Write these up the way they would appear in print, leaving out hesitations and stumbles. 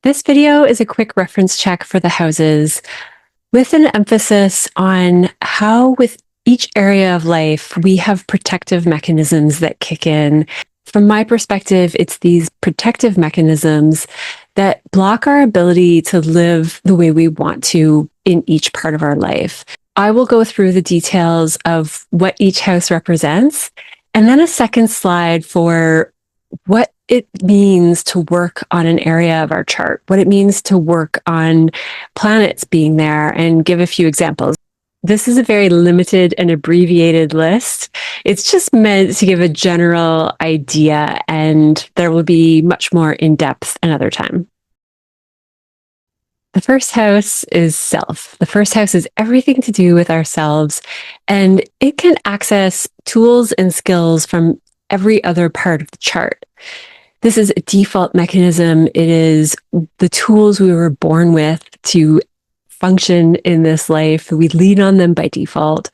This video is a quick reference check for the houses with an emphasis on how with each area of life we have protective mechanisms that kick in. From my perspective, it's these protective mechanisms that block our ability to live the way we want to in each part of our life. I will go through the details of what each house represents, and then a second slide for what it means to work on an area of our chart, what it means to work on planets being there, and give a few examples. This is a very limited and abbreviated list. It's just meant to give a general idea, and there will be much more in depth another time. The first house is self. The first house is everything to do with ourselves, and it can access tools and skills from every other part of the chart. This is a default mechanism. It is the tools we were born with to function in this life. We lean on them by default.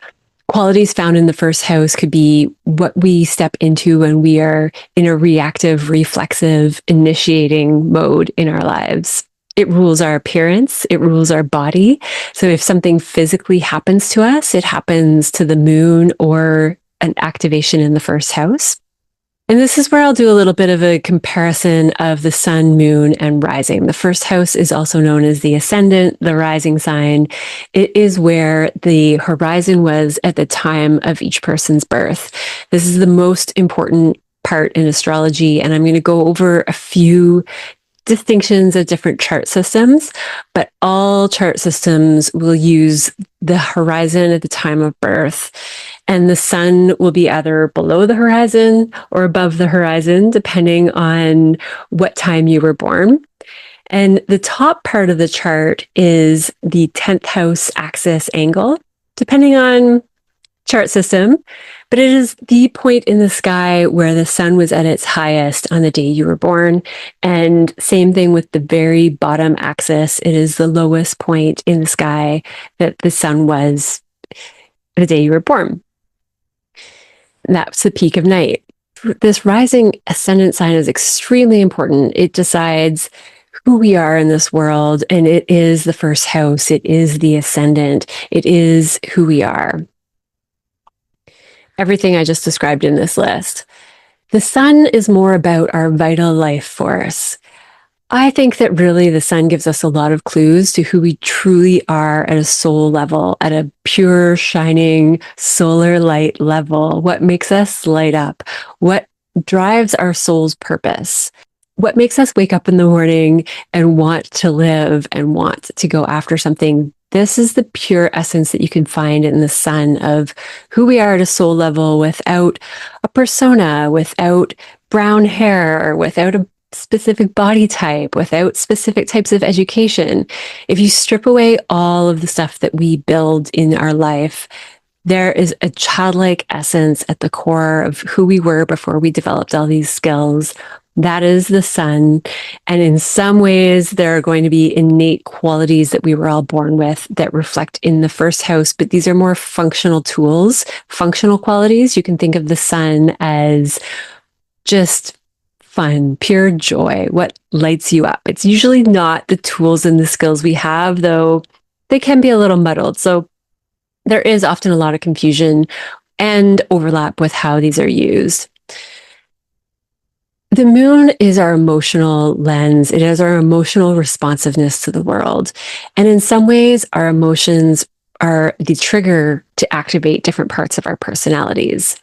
Qualities found in the first house could be what we step into when we are in a reactive, reflexive, initiating mode in our lives. It rules our appearance. It rules our body. So if something physically happens to us, it happens to the moon or an activation in the first house. And this is where I'll do a little bit of a comparison of the sun, moon, and rising. The first house is also known as the ascendant, the rising sign. It is where the horizon was at the time of each person's birth. This is the most important part in astrology, and I'm going to go over a few distinctions of different chart systems, but all chart systems will use the horizon at the time of birth, and the sun will be either below the horizon or above the horizon, depending on what time you were born. And the top part of the chart is the 10th house axis angle, depending on chart system, but it is the point in the sky where the sun was at its highest on the day you were born. And same thing with the very bottom axis. It is the lowest point in the sky that the sun was the day you were born. And that's the peak of night. This rising ascendant sign is extremely important. It decides who we are in this world, and it is the first house. It is the ascendant. It is who we are. Everything I just described in this list. The sun is more about our vital life force. I think that really the sun gives us a lot of clues to who we truly are at a soul level, at a pure, shining solar light level. What makes us light up? What drives our soul's purpose? What makes us wake up in the morning and want to live and want to go after something? This is the pure essence that you can find in the sun of who we are at a soul level, without a persona, without brown hair, without a specific body type, without specific types of education. If you strip away all of the stuff that we build in our life, there is a childlike essence at the core of who we were before we developed all these skills. That is the sun. And in some ways, there are going to be innate qualities that we were all born with that reflect in the first house, but these are more functional tools, functional qualities. You can think of the sun as just fun, pure joy, what lights you up. It's usually not the tools and the skills we have, though they can be a little muddled. So there is often a lot of confusion and overlap with how these are used. The moon is our emotional lens. It is our emotional responsiveness to the world. And in some ways, our emotions are the trigger to activate different parts of our personalities.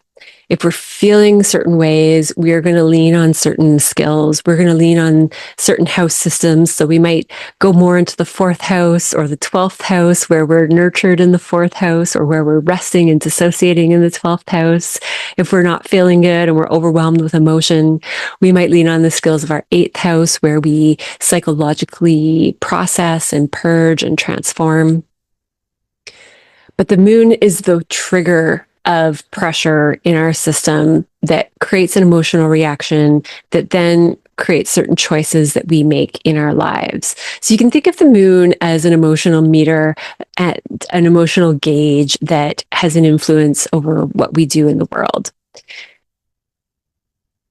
If we're feeling certain ways, we are going to lean on certain skills. We're going to lean on certain house systems. So we might go more into the 4th house or the 12th house, where we're nurtured in the 4th house, or where we're resting and dissociating in the 12th house. If we're not feeling good and we're overwhelmed with emotion, we might lean on the skills of our 8th house, where we psychologically process and purge and transform. But the moon is the trigger of pressure in our system that creates an emotional reaction that then creates certain choices that we make in our lives. So you can think of the moon as an emotional meter, and an emotional gauge that has an influence over what we do in the world.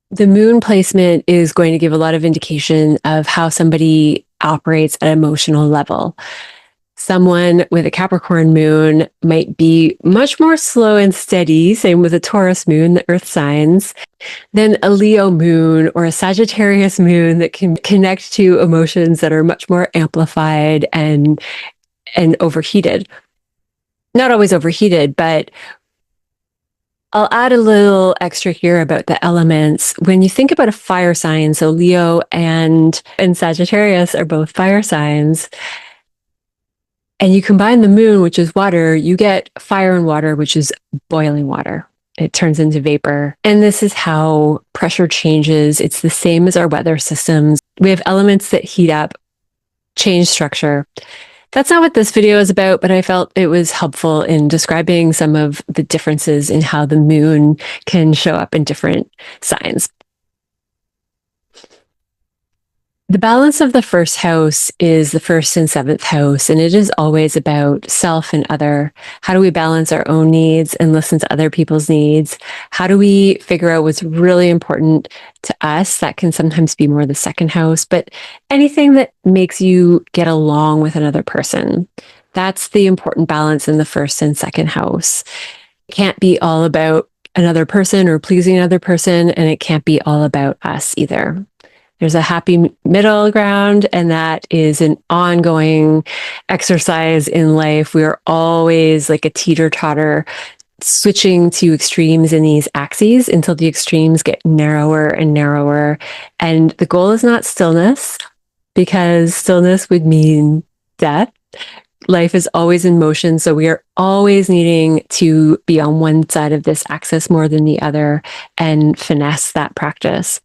The moon placement is going to give a lot of indication of how somebody operates at an emotional level. Someone with a Capricorn moon might be much more slow and steady, same with a Taurus moon, the earth signs, than a Leo moon or a Sagittarius moon that can connect to emotions that are much more amplified and overheated. Not always overheated, but I'll add a little extra here about the elements. When you think about a fire sign, so Leo and Sagittarius are both fire signs, and you combine the moon, which is water, you get fire and water, which is boiling water. It turns into vapor. And this is how pressure changes. It's the same as our weather systems. We have elements that heat up, change structure. That's not what this video is about, but I felt it was helpful in describing some of the differences in how the moon can show up in different signs. The balance of the first house is the first and seventh house, and it is always about self and other. How do we balance our own needs and listen to other people's needs? How do we figure out what's really important to us? That can sometimes be more the second house, but anything that makes you get along with another person. That's the important balance in the first and second house. It can't be all about another person or pleasing another person, and it can't be all about us either. There's a happy middle ground, and that is an ongoing exercise in life. We are always like a teeter-totter, switching to extremes in these axes until the extremes get narrower and narrower. And the goal is not stillness, because stillness would mean death. Life is always in motion, so we are always needing to be on one side of this axis more than the other and finesse that practice.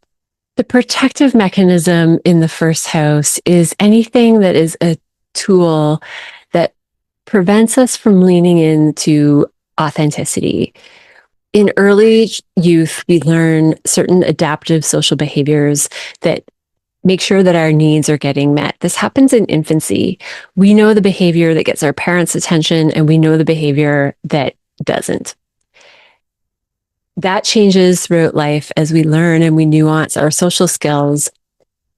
The protective mechanism in the first house is anything that is a tool that prevents us from leaning into authenticity. In early youth, we learn certain adaptive social behaviors that make sure that our needs are getting met. This happens in infancy. We know the behavior that gets our parents' attention, and we know the behavior that doesn't. That changes throughout life as we learn and we nuance our social skills.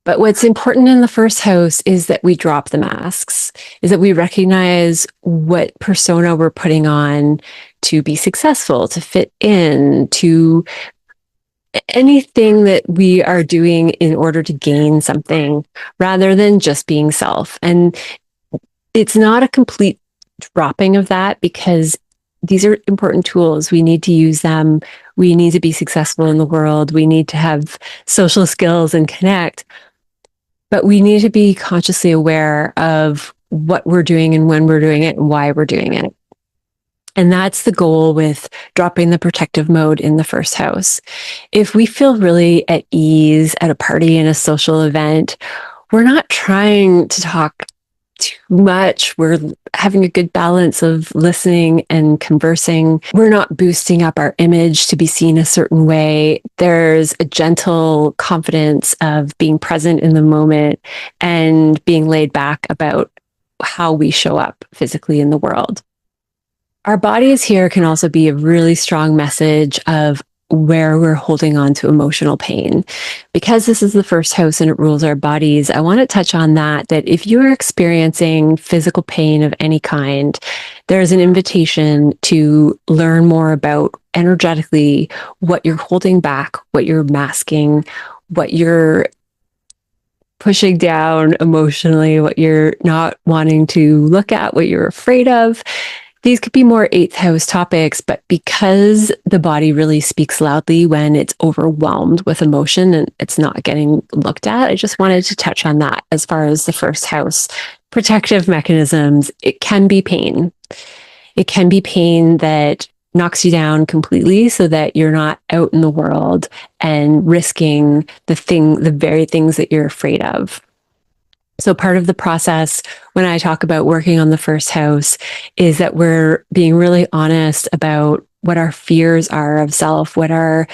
But what's important in the first house is that we drop the masks, is that we recognize what persona we're putting on to be successful, to fit in, to anything that we are doing in order to gain something rather than just being self. And it's not a complete dropping of that, because these are important tools. We need to use them. We need to be successful in the world. We need to have social skills and connect. But we need to be consciously aware of what we're doing and when we're doing it and why we're doing it. And that's the goal with dropping the protective mode in the first house. If we feel really at ease at a party and a social event, we're not trying to talk too much. We're having a good balance of listening and conversing. We're not boosting up our image to be seen a certain way. There's a gentle confidence of being present in the moment and being laid back about how we show up physically in the world. Our bodies here can also be a really strong message of where we're holding on to emotional pain. Because this is the first house and it rules our bodies, I want to touch on that if you are experiencing physical pain of any kind, there's an invitation to learn more about energetically what you're holding back, what you're masking, what you're pushing down emotionally, what you're not wanting to look at, what you're afraid of. These could be more eighth house topics, but because the body really speaks loudly when it's overwhelmed with emotion and it's not getting looked at, I just wanted to touch on that as far as the first house. Protective mechanisms, it can be pain. It can be pain that knocks you down completely so that you're not out in the world and risking the very things that you're afraid of. So part of the process when I talk about working on the first house is that we're being really honest about what our fears are of self, what our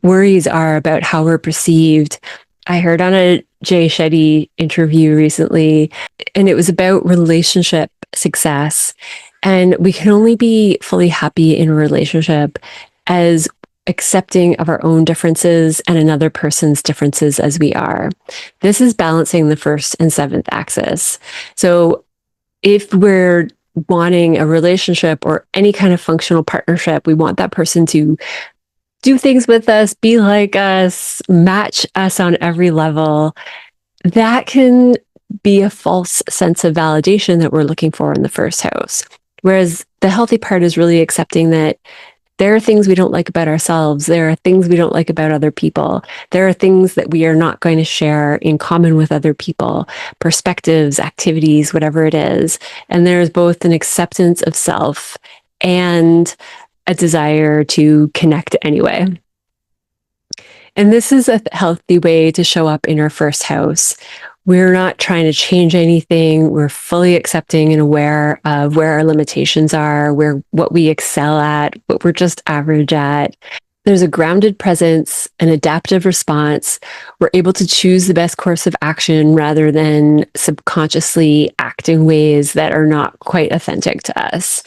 worries are about how we're perceived. I heard on a Jay Shetty interview recently, and it was about relationship success. And we can only be fully happy in a relationship as accepting of our own differences and another person's differences as we are. This is balancing the 1st and 7th axis. So if we're wanting a relationship or any kind of functional partnership, we want that person to do things with us, be like us, match us on every level. That can be a false sense of validation that we're looking for in the 1st house. Whereas the healthy part is really accepting that there are things we don't like about ourselves. There are things we don't like about other people. There are things that we are not going to share in common with other people, perspectives, activities, whatever it is. And there's both an acceptance of self and a desire to connect anyway. And this is a healthy way to show up in our 1st house. We're not trying to change anything. We're fully accepting and aware of where our limitations are, what we excel at, what we're just average at. There's a grounded presence, an adaptive response. We're able to choose the best course of action rather than subconsciously act in ways that are not quite authentic to us.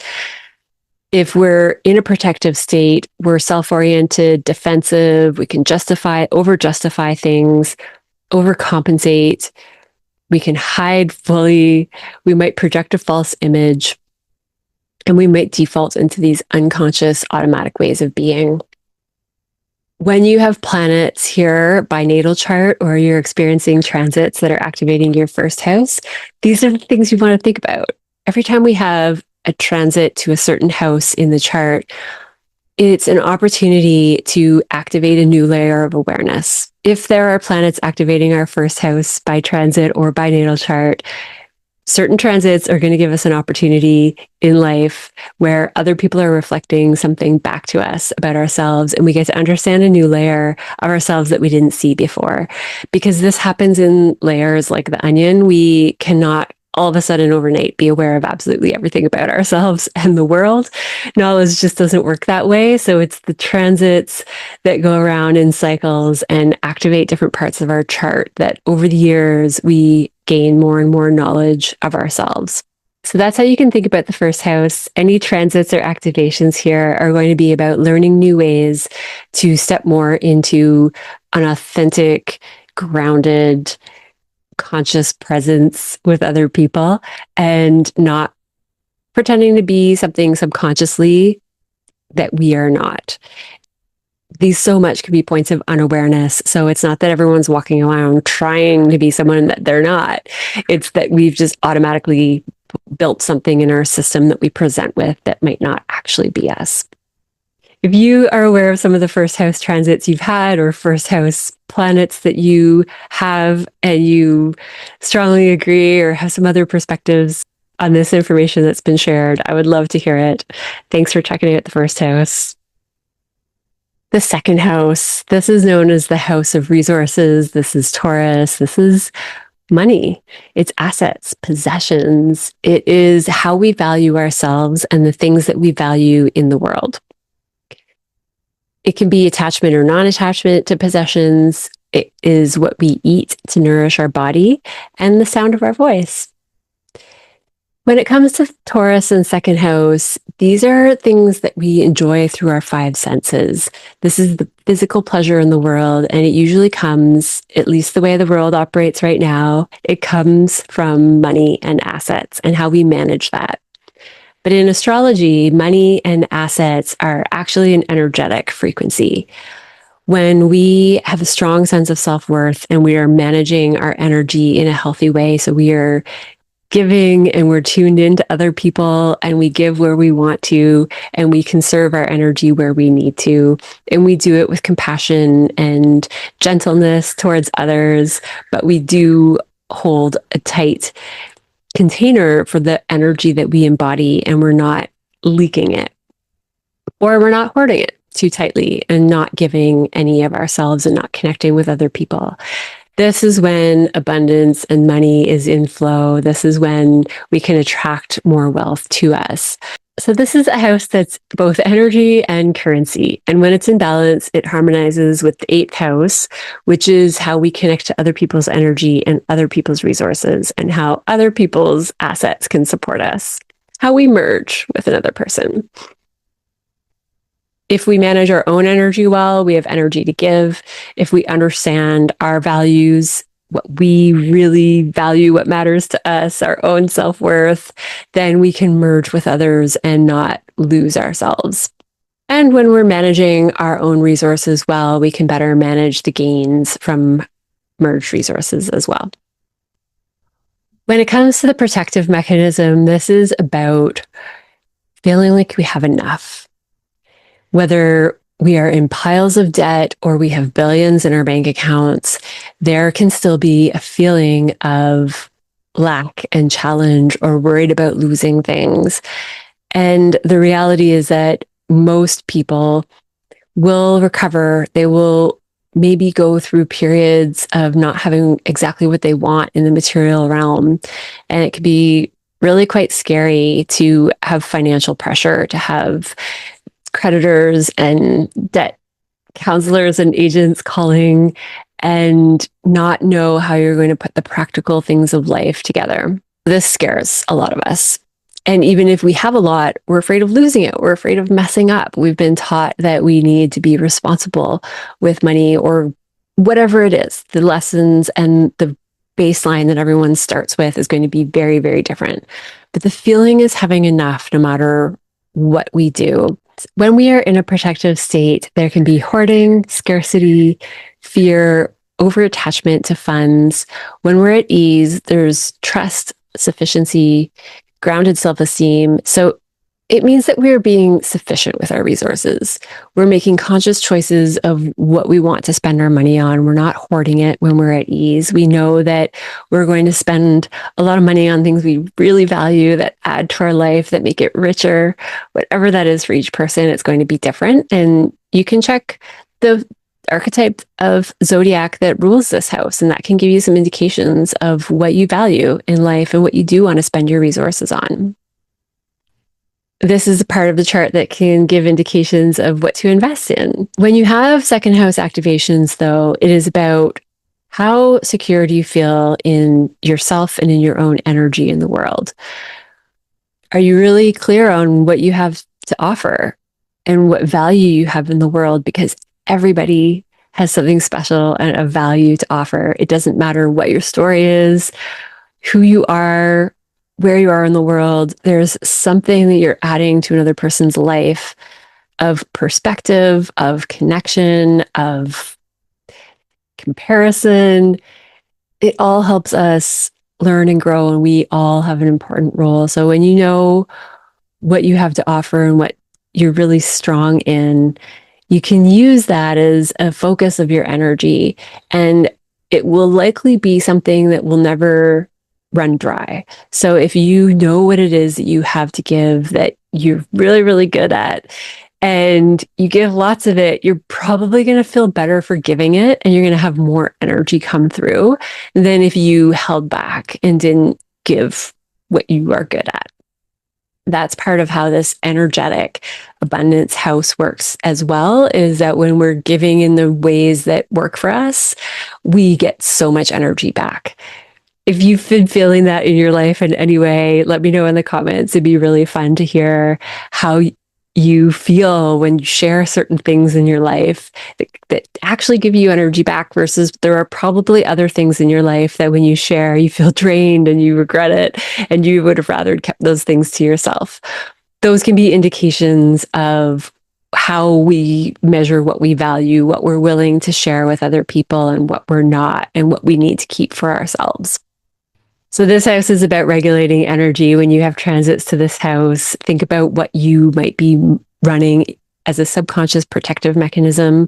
If we're in a protective state, we're self-oriented, defensive, we can over-justify things, overcompensate, we can hide fully, we might project a false image, and we might default into these unconscious automatic ways of being. When you have planets here by natal chart or you're experiencing transits that are activating your 1st house, these are the things you want to think about. Every time we have a transit to a certain house in the chart, it's an opportunity to activate a new layer of awareness. If there are planets activating our 1st house by transit or by natal chart, certain transits are going to give us an opportunity in life where other people are reflecting something back to us about ourselves, and we get to understand a new layer of ourselves that we didn't see before. Because this happens in layers like the onion, we cannot all of a sudden overnight be aware of absolutely everything about ourselves and the world. Knowledge just doesn't work that way. So it's the transits that go around in cycles and activate different parts of our chart that over the years we gain more and more knowledge of ourselves. So that's how you can think about the 1st house. Any transits or activations here are going to be about learning new ways to step more into an authentic, grounded, conscious presence with other people and not pretending to be something subconsciously that we are not. These so much could be points of unawareness. So it's not that everyone's walking around trying to be someone that they're not. It's that we've just automatically built something in our system that we present with that might not actually be us. If you are aware of some of the 1st house transits you've had or 1st house planets that you have and you strongly agree or have some other perspectives on this information that's been shared, I would love to hear it. Thanks for checking out the 1st house. The 2nd house, this is known as the house of resources. This is Taurus. This is money. It's assets, possessions. It is how we value ourselves and the things that we value in the world. It can be attachment or non-attachment to possessions. It is what we eat to nourish our body and the sound of our voice. When it comes to Taurus and 2nd house, these are things that we enjoy through our 5 senses. This is the physical pleasure in the world, and it usually comes, at least the way the world operates right now, it comes from money and assets and how we manage that. But in astrology, money and assets are actually an energetic frequency. When we have a strong sense of self-worth and we are managing our energy in a healthy way, so we are giving and we're tuned into other people and we give where we want to and we conserve our energy where we need to, and we do it with compassion and gentleness towards others, but we do hold a tight container for the energy that we embody, and we're not leaking it or we're not hoarding it too tightly and not giving any of ourselves and not connecting with other people. This is when abundance and money is in flow. This is when we can attract more wealth to us. So this is a house that's both energy and currency. And when it's in balance, it harmonizes with the 8th house, which is how we connect to other people's energy and other people's resources and how other people's assets can support us, how we merge with another person. If we manage our own energy well, we have energy to give. If we understand our values, what we really value, what matters to us, our own self-worth, then we can merge with others and not lose ourselves. And when we're managing our own resources well, we can better manage the gains from merged resources as well. When it comes to the protective mechanism, this is about feeling like we have enough. Whether we are in piles of debt or we have billions in our bank accounts, there can still be a feeling of lack and challenge or worried about losing things. And the reality is that most people will recover. They will maybe go through periods of not having exactly what they want in the material realm. And it can be really quite scary to have financial pressure, to have creditors and debt counselors and agents calling and not know how you're going to put the practical things of life together. This scares a lot of us. And even if we have a lot, we're afraid of losing it. We're afraid of messing up. We've been taught that we need to be responsible with money or whatever it is. The lessons and the baseline that everyone starts with is going to be very, very different. But the feeling is having enough no matter what we do. When we are in a protective state, there can be hoarding, scarcity, fear, over-attachment to funds. When we're at ease, there's trust, sufficiency, grounded self-esteem. So it means that we're being sufficient with our resources. We're making conscious choices of what we want to spend our money on. We're not hoarding it when we're at ease. We know that we're going to spend a lot of money on things we really value that add to our life, that make it richer. Whatever that is for each person, it's going to be different. And you can check the archetype of zodiac that rules this house, and that can give you some indications of what you value in life and what you do want to spend your resources on. This is a part of the chart that can give indications of what to invest in. When you have second house activations, though, it is about how secure do you feel in yourself and in your own energy in the world? Are you really clear on what you have to offer and what value you have in the world? Because everybody has something special and a value to offer. It doesn't matter what your story is, who you are, where you are in the world. There's something that you're adding to another person's life of perspective, of connection, of comparison. It all helps us learn and grow, and we all have an important role. So when you know what you have to offer and what you're really strong in, you can use that as a focus of your energy, and it will likely be something that will never run dry. So if you know what it is that you have to give that you're really, really good at, and you give lots of it, you're probably going to feel better for giving it, and you're going to have more energy come through than if you held back and didn't give what you are good at. That's part of how this energetic abundance house works as well, is that when we're giving in the ways that work for us, we get so much energy back. If you've been feeling that in your life in any way, let me know in the comments. It'd be really fun to hear how you feel when you share certain things in your life that actually give you energy back, versus there are probably other things in your life that when you share, you feel drained and you regret it and you would have rather kept those things to yourself. Those can be indications of how we measure what we value, what we're willing to share with other people and what we're not, and what we need to keep for ourselves. So this house is about regulating energy. When you have transits to this house, think about what you might be running as a subconscious protective mechanism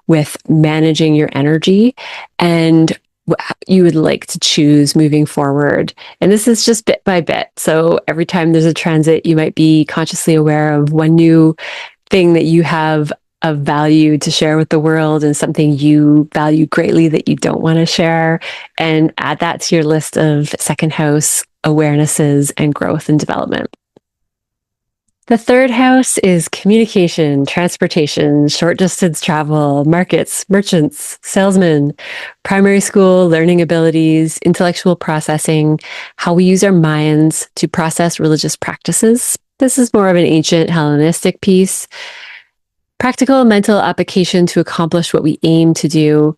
with managing your energy and what you would like to choose moving forward. And this is just bit by bit. So every time there's a transit, you might be consciously aware of one new thing that you have of value to share with the world and something you value greatly that you don't want to share, and add that to your list of second house awarenesses and growth and development. The third house is communication, transportation, short distance travel, markets, merchants, salesmen, primary school, learning abilities, intellectual processing, how we use our minds to process religious practices. This is more of an ancient Hellenistic piece. Practical mental application to accomplish what we aim to do.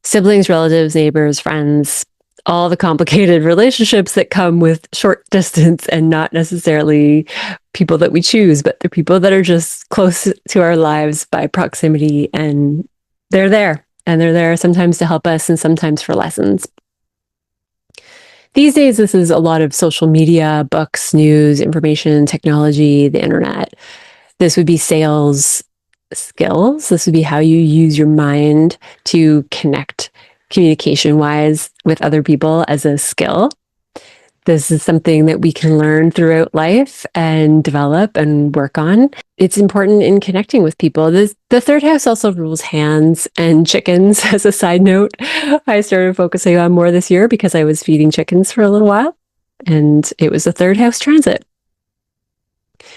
Siblings, relatives, neighbors, friends, all the complicated relationships that come with short distance and not necessarily people that we choose, but they're people that are just close to our lives by proximity, and they're there. And they're there sometimes to help us and sometimes for lessons. These days, this is a lot of social media, books, news, information, technology, the internet. This would be sales skills. This would be how you use your mind to connect communication-wise with other people as a skill. This is something that we can learn throughout life and develop and work on. It's important in connecting with people. The third house also rules hands and chickens. As a side note, I started focusing on more this year because I was feeding chickens for a little while, and it was a third house transit.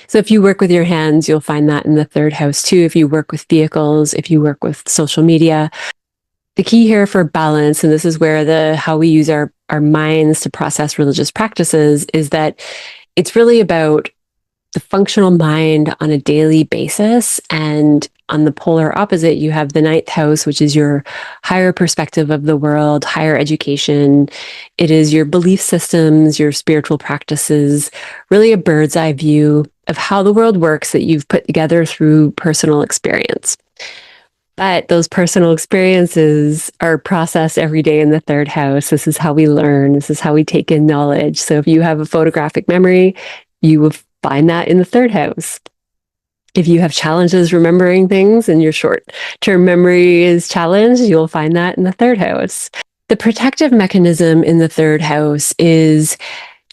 So if you work with your hands, you'll find that in the third house too. If you work with vehicles, if you work with social media. The key here for balance, and this is where how we use our minds to process religious practices, is that it's really about the functional mind on a daily basis. And on the polar opposite, you have the ninth house, which is your higher perspective of the world, higher education. It is your belief systems, your spiritual practices, really a bird's eye view of how the world works that you've put together through personal experience. But those personal experiences are processed every day in the third house. This is how we learn. This is how we take in knowledge. So if you have a photographic memory, you will find that in the third house. If you have challenges remembering things and your short-term memory is challenged, you'll find that in the third house. The protective mechanism in the third house is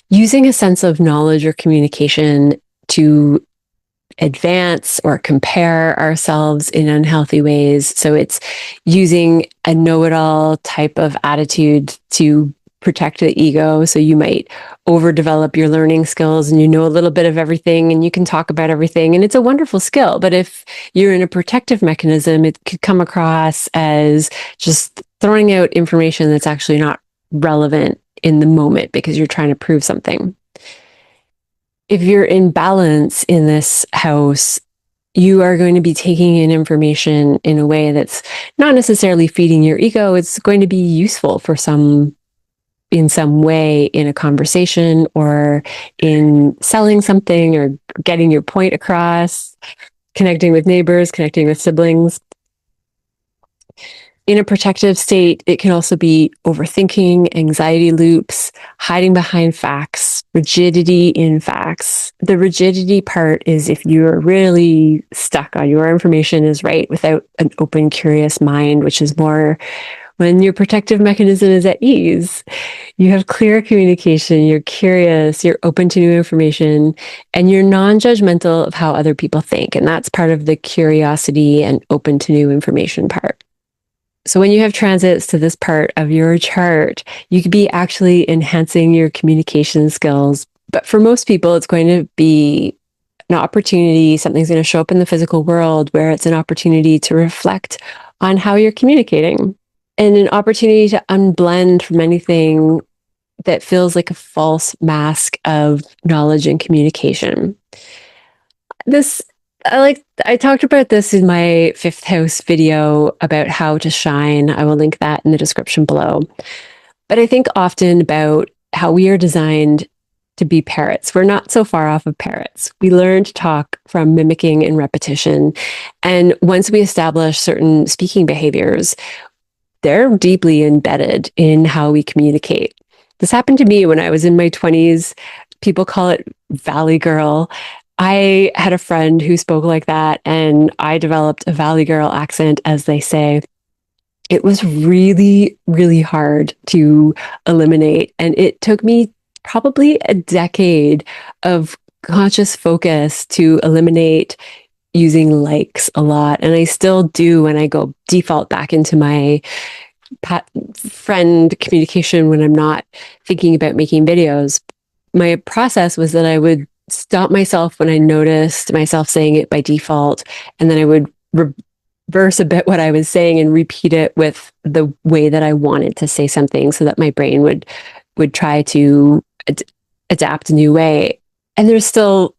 using a sense of knowledge or communication to advance or compare ourselves in unhealthy ways. So it's using a know-it-all type of attitude to protect the ego. So you might overdevelop your learning skills and you know a little bit of everything and you can talk about everything, and it's a wonderful skill. But if you're in a protective mechanism, it could come across as just throwing out information that's actually not relevant in the moment because you're trying to prove something. If you're in balance in this house, you are going to be taking in information in a way that's not necessarily feeding your ego. It's going to be useful in some way in a conversation or in selling something or getting your point across, connecting with neighbors, connecting with siblings. In a protective state, it can also be overthinking, anxiety loops, hiding behind facts, rigidity in facts. The rigidity part is if you're really stuck on your information is right without an open, curious mind, which is more when your protective mechanism is at ease. You have clear communication, you're curious, you're open to new information, and you're non-judgmental of how other people think. And that's part of the curiosity and open to new information part. So when you have transits to this part of your chart, you could be actually enhancing your communication skills. But for most people, it's going to be an opportunity, something's going to show up in the physical world where it's an opportunity to reflect on how you're communicating and an opportunity to unblend from anything that feels like a false mask of knowledge and communication. I talked about this in my fifth house video about how to shine. I will link that in the description below. But I think often about how we are designed to be parrots. We're not so far off of parrots. We learn to talk from mimicking and repetition. And once we establish certain speaking behaviors, they're deeply embedded in how we communicate. This happened to me when I was in my 20s. People call it Valley Girl. I had a friend who spoke like that, and I developed a Valley Girl accent, as they say. It was really, really hard to eliminate, and it took me probably a decade of conscious focus to eliminate using likes a lot. And I still do when I go default back into my friend communication when I'm not thinking about making videos. My process was that I would stop myself when I noticed myself saying it by default, and then I would reverse a bit what I was saying and repeat it with the way that I wanted to say something so that my brain would try to adapt a new way. And there's still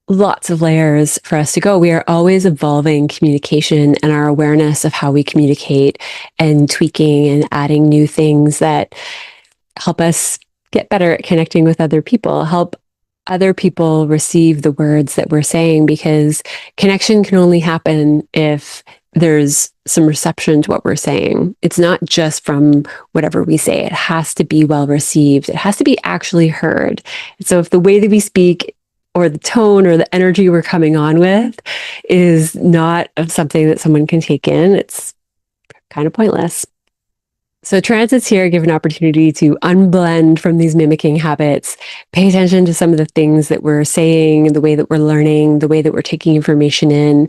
lots of layers for us to go. We are always evolving communication and our awareness of how we communicate and tweaking and adding new things that help us get better at connecting with other people, help other people receive the words that we're saying, because connection can only happen if there's some reception to what we're saying. It's not just from whatever we say. It has to be well received. It has to be actually heard. So if the way that we speak or the tone or the energy we're coming on with is not of something that someone can take in, it's kind of pointless. So transits here give an opportunity to unblend from these mimicking habits, pay attention to some of the things that we're saying, the way that we're learning, the way that we're taking information in.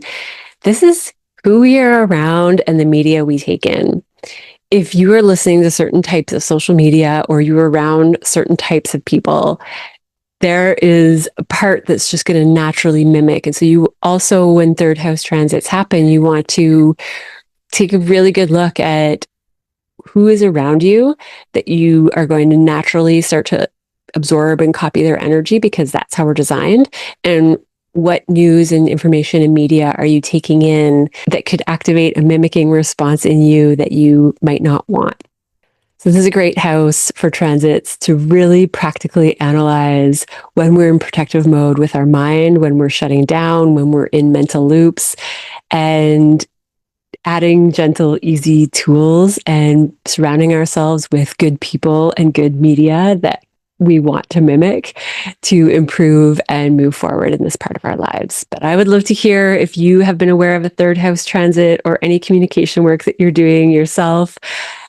This is who we are around and the media we take in. If you are listening to certain types of social media or you're around certain types of people, there is a part that's just going to naturally mimic. And so you also, when third house transits happen, you want to take a really good look at who is around you that you are going to naturally start to absorb and copy their energy, because that's how we're designed. And what news and information and media are you taking in that could activate a mimicking response in you that you might not want? So this is a great house for transits to really practically analyze when we're in protective mode with our mind, when we're shutting down, when we're in mental loops, and adding gentle, easy tools and surrounding ourselves with good people and good media that we want to mimic to improve and move forward in this part of our lives. But I would love to hear if you have been aware of a third house transit or any communication work that you're doing yourself.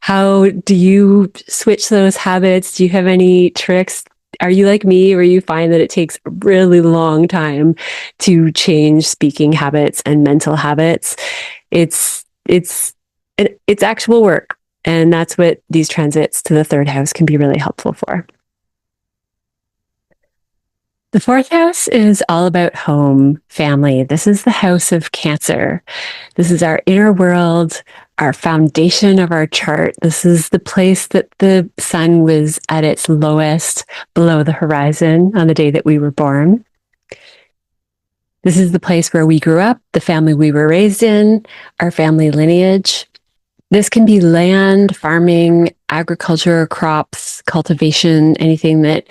How do you switch those habits? Do you have any tricks? Are you like me, where you find that it takes a really long time to change speaking habits and mental habits? It's actual work. And that's what these transits to the third house can be really helpful for. The fourth house is all about home, family. This is the house of Cancer. This is our inner world, our foundation of our chart. This is the place that the sun was at its lowest below the horizon on the day that we were born. This is the place where we grew up, the family we were raised in, our family lineage. This can be land, farming, agriculture, crops, cultivation, anything that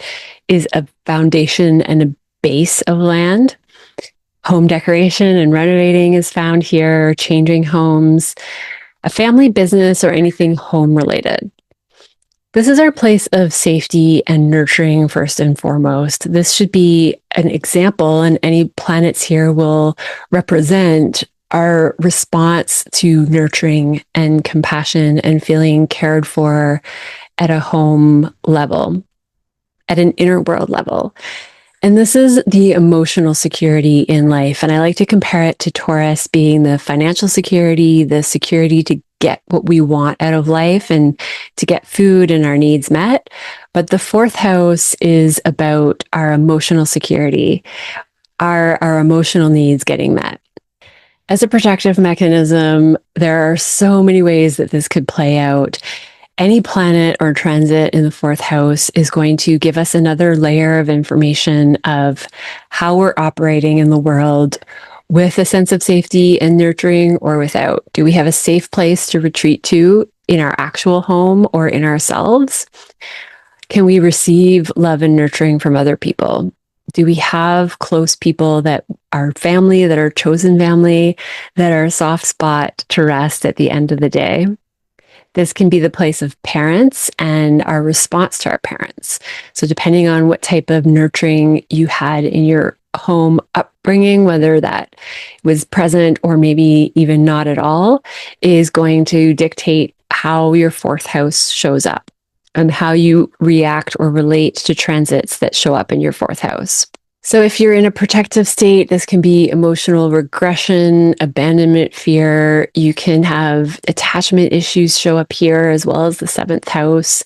is a foundation and a base of land. Home decoration and renovating is found here, changing homes, a family business, or anything home related. This is our place of safety and nurturing first and foremost. This should be an example, and any planets here will represent our response to nurturing and compassion and feeling cared for at a home level, at an inner world level. And this is the emotional security in life. And I like to compare it to Taurus being the financial security, the security to get what we want out of life and to get food and our needs met. But the fourth house is about our emotional security, our emotional needs getting met. As a protective mechanism, there are so many ways that this could play out. Any planet or transit in the fourth house is going to give us another layer of information of how we're operating in the world, with a sense of safety and nurturing or without. Do we have a safe place to retreat to in our actual home or in ourselves? Can we receive love and nurturing from other people? Do we have close people that are family, that are chosen family, that are a soft spot to rest at the end of the day? This can be the place of parents and our response to our parents. So depending on what type of nurturing you had in your home upbringing, whether that was present or maybe even not at all, is going to dictate how your fourth house shows up and how you react or relate to transits that show up in your fourth house. So if you're in a protective state, this can be emotional regression, abandonment fear. You can have attachment issues show up here, as well as the seventh house.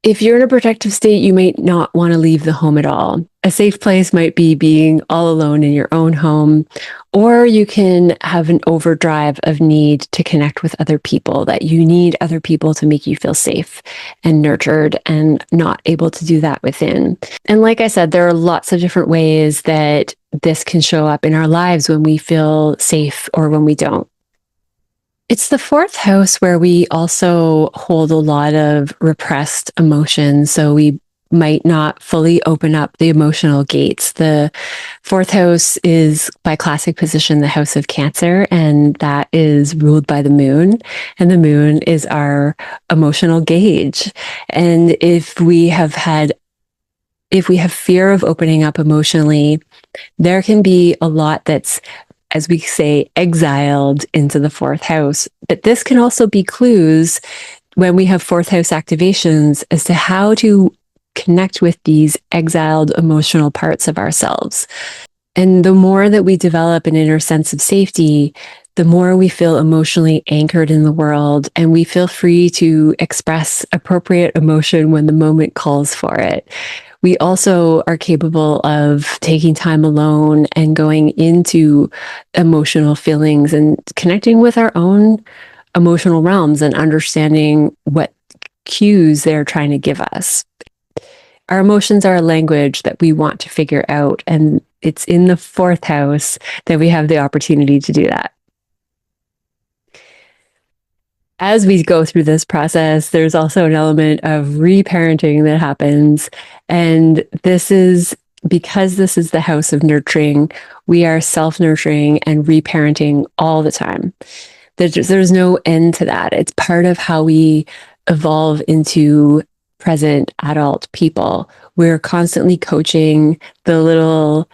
If you're in a protective state, you might not want to leave the home at all. A safe place might be being all alone in your own home, or you can have an overdrive of need to connect with other people, that you need other people to make you feel safe and nurtured and not able to do that within. And like I said, there are lots of different ways that this can show up in our lives when we feel safe or when we don't. It's the fourth house where we also hold a lot of repressed emotions. So we might not fully open up the emotional gates. The fourth house is, by classic position, the house of Cancer, and that is ruled by the moon. And the moon is our emotional gauge. And if we have fear of opening up emotionally, there can be a lot that's, as we say, exiled into the fourth house. But this can also be clues when we have fourth house activations as to how to connect with these exiled emotional parts of ourselves. And the more that we develop an inner sense of safety, the more we feel emotionally anchored in the world, and we feel free to express appropriate emotion when the moment calls for it. We also are capable of taking time alone and going into emotional feelings and connecting with our own emotional realms and understanding what cues they're trying to give us. Our emotions are a language that we want to figure out, and it's in the fourth house that we have the opportunity to do that. As we go through this process, there's also an element of reparenting that happens. And this is because this is the house of nurturing, we are self-nurturing and reparenting all the time. There's no end to that. It's part of how we evolve into present adult people. We're constantly coaching the little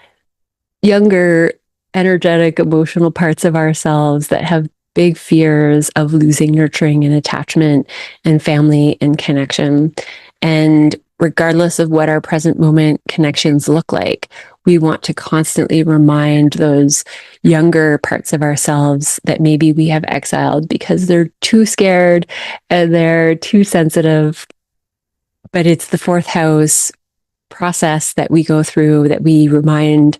younger, energetic, emotional parts of ourselves that have big fears of losing nurturing and attachment and family and connection. And regardless of what our present moment connections look like, we want to constantly remind those younger parts of ourselves that maybe we have exiled because they're too scared and they're too sensitive. But it's the fourth house process that we go through, that we remind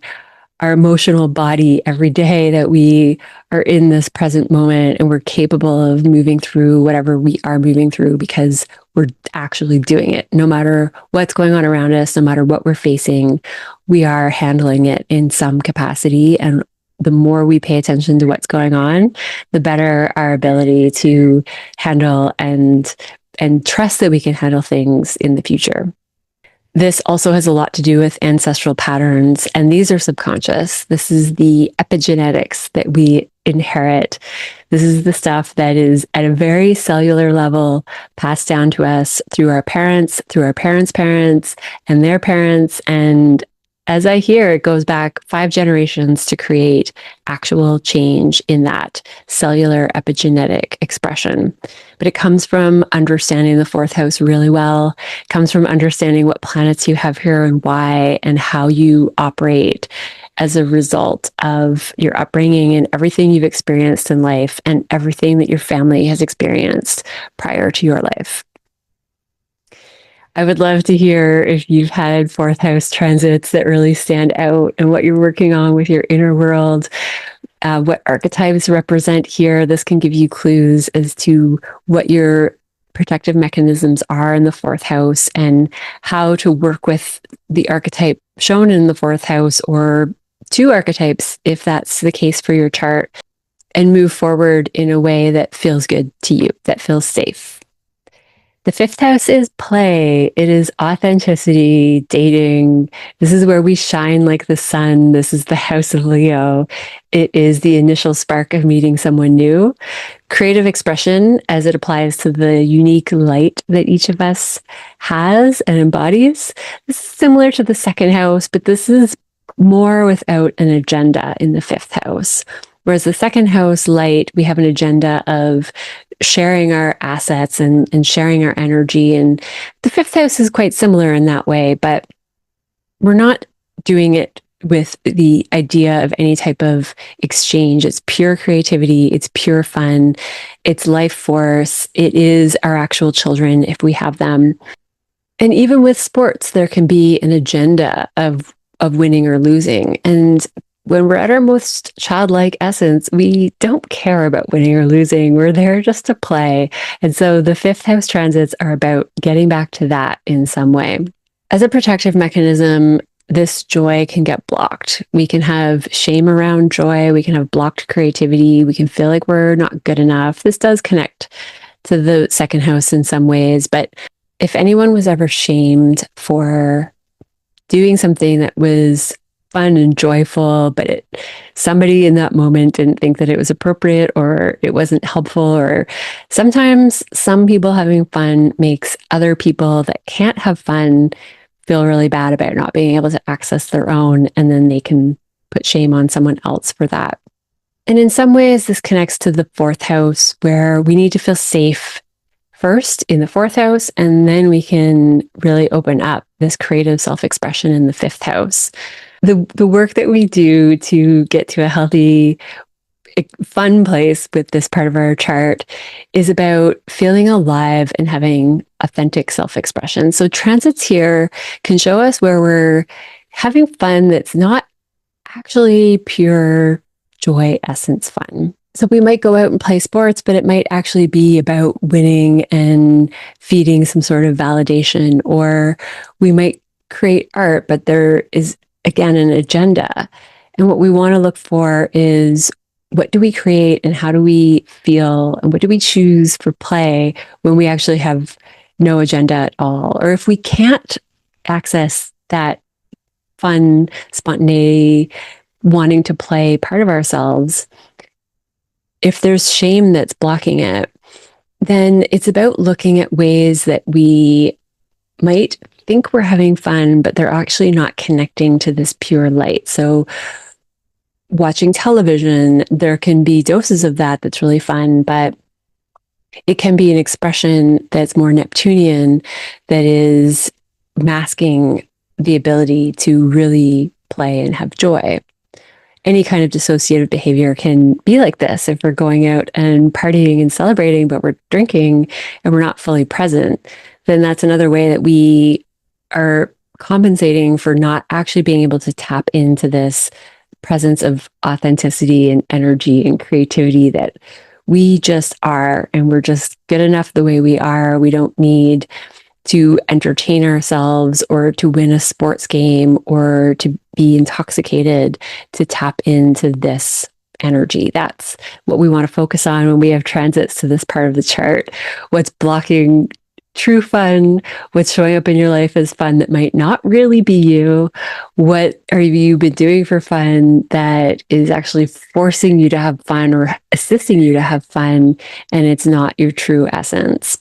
our emotional body every day that we are in this present moment and we're capable of moving through whatever we are moving through because we're actually doing it. No matter what's going on around us, no matter what we're facing, we are handling it in some capacity. And the more we pay attention to what's going on, the better our ability to handle and trust that we can handle things in the future. This also has a lot to do with ancestral patterns, and these are subconscious. This is the epigenetics that we inherit. This is the stuff that is at a very cellular level passed down to us through our parents' parents, and their parents. And as I hear, it goes back 5 generations to create actual change in that cellular epigenetic expression. But it comes from understanding the fourth house really well. It comes from understanding what planets you have here and why, and how you operate as a result of your upbringing and everything you've experienced in life and everything that your family has experienced prior to your life. I would love to hear if you've had fourth house transits that really stand out and what you're working on with your inner world, what archetypes represent here. This can give you clues as to what your protective mechanisms are in the fourth house and how to work with the archetype shown in the fourth house, or 2 archetypes if that's the case for your chart, and move forward in a way that feels good to you, that feels safe. The 5th house is play. It is authenticity, dating. This is where we shine like the sun. This is the house of Leo. It is the initial spark of meeting someone new. Creative expression as it applies to the unique light that each of us has and embodies. This is similar to the 2nd house, but this is more without an agenda in the 5th house. Whereas the 2nd house light, we have an agenda of sharing our assets and sharing our energy. And the 5th house is quite similar in that way, but we're not doing it with the idea of any type of exchange. It's pure creativity. It's pure fun. It's life force. It is our actual children if we have them. And even with sports, there can be an agenda of winning or losing. And when we're at our most childlike essence, we don't care about winning or losing. We're there just to play. And so the 5th house transits are about getting back to that in some way. As a protective mechanism, this joy can get blocked. We can have shame around joy. We can have blocked creativity. We can feel like we're not good enough. This does connect to the second house in some ways. But if anyone was ever shamed for doing something that was fun and joyful, but somebody in that moment didn't think that it was appropriate or it wasn't helpful, or sometimes some people having fun makes other people that can't have fun feel really bad about not being able to access their own, and then they can put shame on someone else for that. And in some ways, this connects to the fourth house, where we need to feel safe first in the fourth house, and then we can really open up this creative self-expression in the fifth house. The work that we do to get to a healthy, fun place with this part of our chart is about feeling alive and having authentic self-expression. So transits here can show us where we're having fun that's not actually pure joy essence fun. So we might go out and play sports, but it might actually be about winning and feeding some sort of validation. Or we might create art, but there is, again, an agenda. And what we want to look for is, what do we create and how do we feel and what do we choose for play when we actually have no agenda at all? Or if we can't access that fun, spontaneity, wanting to play part of ourselves, if there's shame that's blocking it, then it's about looking at ways that we might think we're having fun, but they're actually not connecting to this pure light. So watching television, there can be doses of that that's really fun, but it can be an expression that's more Neptunian, that is masking the ability to really play and have joy. Any kind of dissociative behavior can be like this. If we're going out and partying and celebrating, but we're drinking and we're not fully present, then that's another way that we are compensating for not actually being able to tap into this presence of authenticity and energy and creativity that we just are, and we're just good enough the way we are. We don't need to entertain ourselves or to win a sports game or to be intoxicated to tap into this energy. That's what we want to focus on when we have transits to this part of the chart. What's blocking true fun? What's showing up in your life as fun that might not really be you? What are you been doing for fun that is actually forcing you to have fun or assisting you to have fun, and it's not your true essence?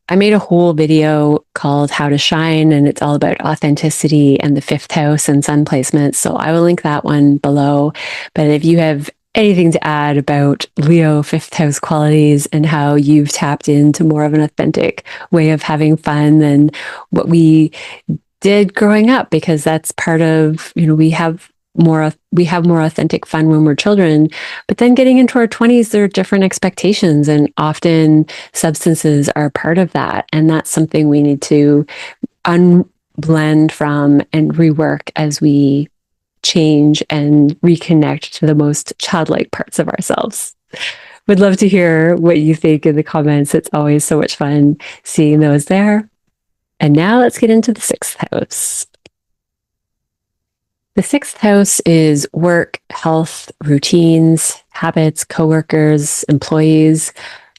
I made a whole video called How to Shine, and it's all about authenticity and the fifth house and sun placements. So I will link that one below. But if you have anything to add about Leo fifth house qualities and how you've tapped into more of an authentic way of having fun than what we did growing up, because that's part of, we have more authentic fun when we're children, but then getting into our 20s, there are different expectations, and often substances are part of that. And that's something we need to unblend from and rework as we change and reconnect to the most childlike parts of ourselves. Would love to hear what you think in the comments. It's always so much fun seeing those there. And now let's get into the sixth house. The sixth house is work, health, routines, habits, coworkers, employees,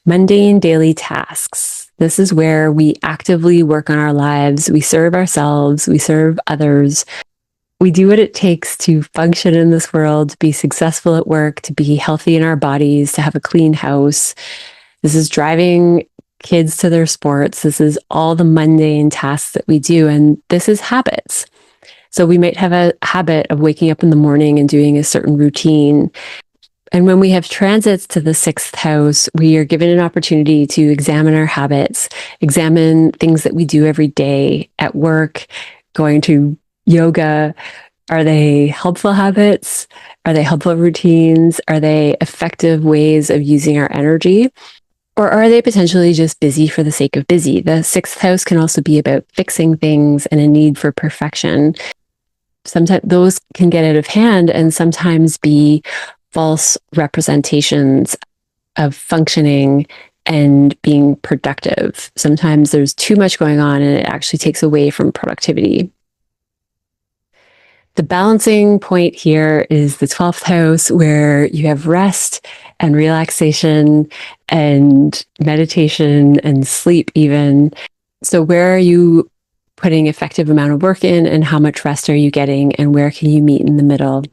mundane daily tasks. This is where we actively work on our lives. We serve ourselves, we serve others. We do what it takes to function in this world, to be successful at work, to be healthy in our bodies, to have a clean house. This is driving kids to their sports. This is all the mundane tasks that we do, and this is habits. So we might have a habit of waking up in the morning and doing a certain routine. And when we have transits to the sixth house, we are given an opportunity to examine our habits, examine things that we do every day at work, going to yoga. Are they helpful habits? Are they helpful routines? Are they effective ways of using our energy? Or are they potentially just busy for the sake of busy? The sixth house can also be about fixing things and a need for perfection. Sometimes those can get out of hand and sometimes be false representations of functioning and being productive. Sometimes there's too much going on and it actually takes away from productivity. The balancing point here is the 12th house, where you have rest and relaxation and meditation and sleep even. So where are you putting effective amount of work in, and how much rest are you getting, and where can you meet in the middle?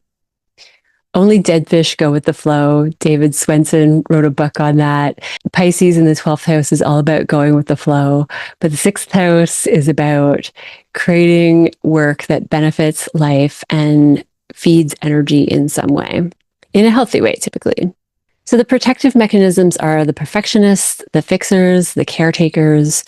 Only dead fish go with the flow. David Swenson wrote a book on that. Pisces in the 12th house is all about going with the flow, but the 6th house is about creating work that benefits life and feeds energy in some way, in a healthy way, typically. So the protective mechanisms are the perfectionists, the fixers, the caretakers,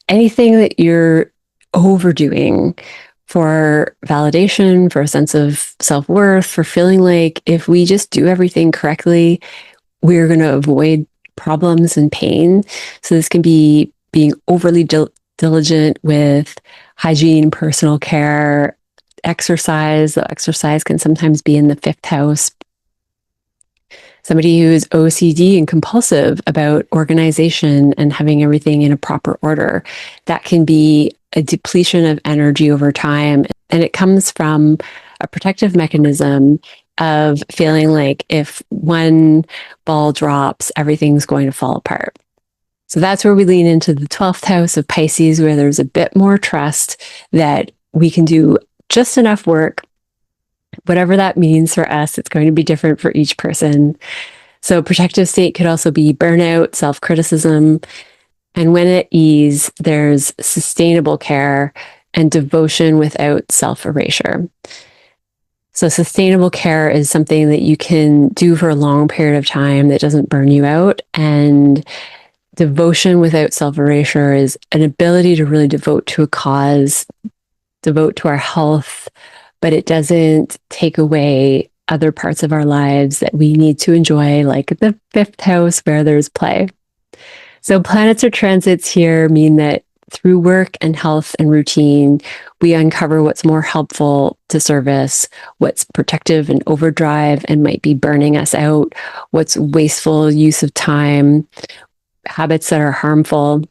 anything that you're overdoing for validation, for a sense of self-worth, for feeling like if we just do everything correctly, we're going to avoid problems and pain. So this can be being overly diligent with hygiene, personal care, exercise. The exercise can sometimes be in the 5th house. Somebody who is OCD and compulsive about organization and having everything in a proper order, that can be a depletion of energy over time. And it comes from a protective mechanism of feeling like if one ball drops, everything's going to fall apart. So that's where we lean into the 12th house of Pisces, where there's a bit more trust that we can do just enough work. Whatever that means for us, it's going to be different for each person. So protective state could also be burnout, self-criticism. And when at ease, there's sustainable care and devotion without self-erasure. So sustainable care is something that you can do for a long period of time that doesn't burn you out. And devotion without self-erasure is an ability to really devote to a cause, devote to our health, but it doesn't take away other parts of our lives that we need to enjoy, like the 5th house where there's play. So planets or transits here mean that through work and health and routine, we uncover what's more helpful to service, what's protective and overdrive and might be burning us out, what's wasteful use of time, habits that are harmful.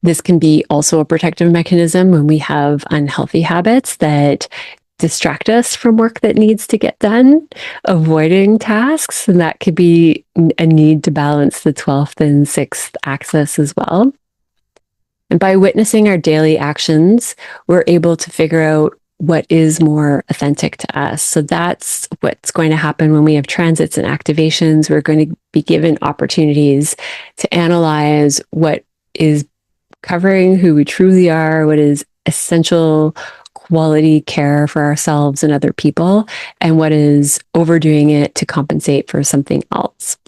This can be also a protective mechanism when we have unhealthy habits that distract us from work that needs to get done, avoiding tasks. And that could be a need to balance the 12th and 6th axis as well. And by witnessing our daily actions, we're able to figure out what is more authentic to us. So that's what's going to happen when we have transits and activations. We're going to be given opportunities to analyze what is covering who we truly are, what is essential quality care for ourselves and other people, and what is overdoing it to compensate for something else.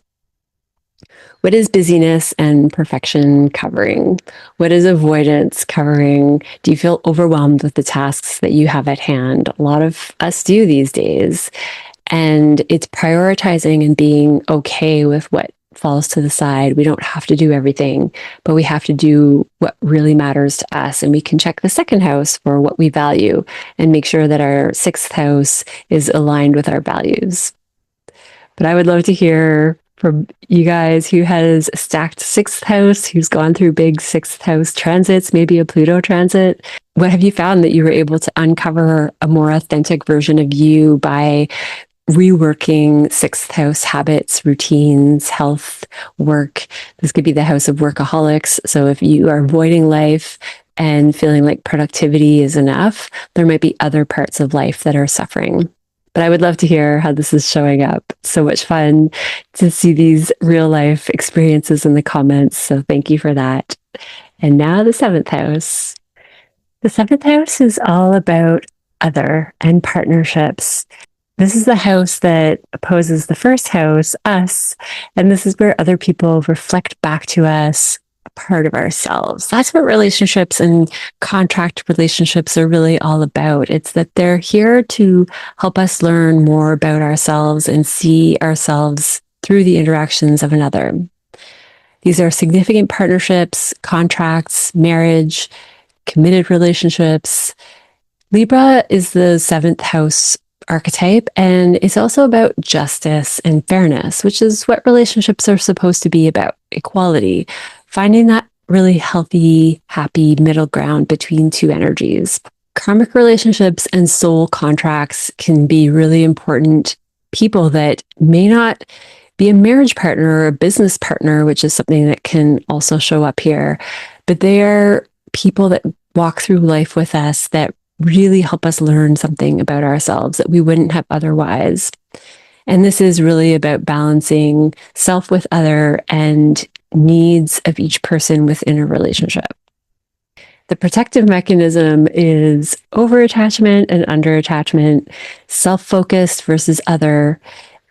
What is busyness and perfection covering? What is avoidance covering? Do you feel overwhelmed with the tasks that you have at hand? A lot of us do these days. And it's prioritizing and being okay with what falls to the side. We don't have to do everything, but we have to do what really matters to us. And we can check the 2nd house for what we value and make sure that our 6th house is aligned with our values. But I would love to hear from you guys who has a stacked 6th house, who's gone through big 6th house transits, maybe a Pluto transit. What have you found that you were able to uncover a more authentic version of you by reworking 6th house habits, routines, health, work? This could be the house of workaholics. So if you are avoiding life and feeling like productivity is enough, there might be other parts of life that are suffering. But I would love to hear how this is showing up. It's so much fun to see these real life experiences in the comments. So thank you for that. And now the 7th house. The 7th house is all about other and partnerships. This is the house that opposes the 1st house, us, and this is where other people reflect back to us a part of ourselves. That's what relationships and contract relationships are really all about. It's that they're here to help us learn more about ourselves and see ourselves through the interactions of another. These are significant partnerships, contracts, marriage, committed relationships. Libra is the 7th house archetype, and it's also about justice and fairness, which is what relationships are supposed to be about: equality, finding that really healthy, happy middle ground between two energies. Karmic relationships and soul contracts can be really important people that may not be a marriage partner or a business partner, which is something that can also show up here. But they are people that walk through life with us that really help us learn something about ourselves that we wouldn't have otherwise. And this is really about balancing self with other and needs of each person within a relationship. The protective mechanism is over-attachment and under-attachment, self-focused versus other,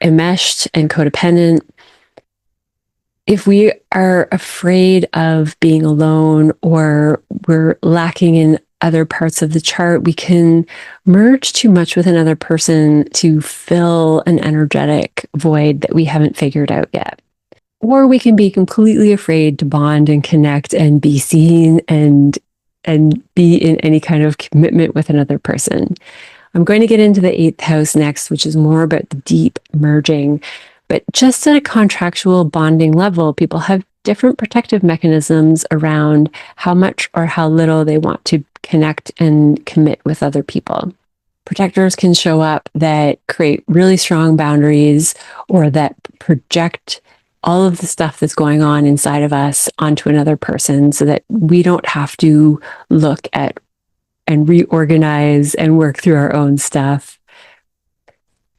enmeshed and codependent. If we are afraid of being alone or we're lacking in other parts of the chart, we can merge too much with another person to fill an energetic void that we haven't figured out yet. Or we can be completely afraid to bond and connect and be seen and be in any kind of commitment with another person. I'm going to get into the 8th house next, which is more about the deep merging. But just at a contractual bonding level, people have different protective mechanisms around how much or how little they want to connect and commit with other people. Protectors can show up that create really strong boundaries or that project all of the stuff that's going on inside of us onto another person so that we don't have to look at and reorganize and work through our own stuff.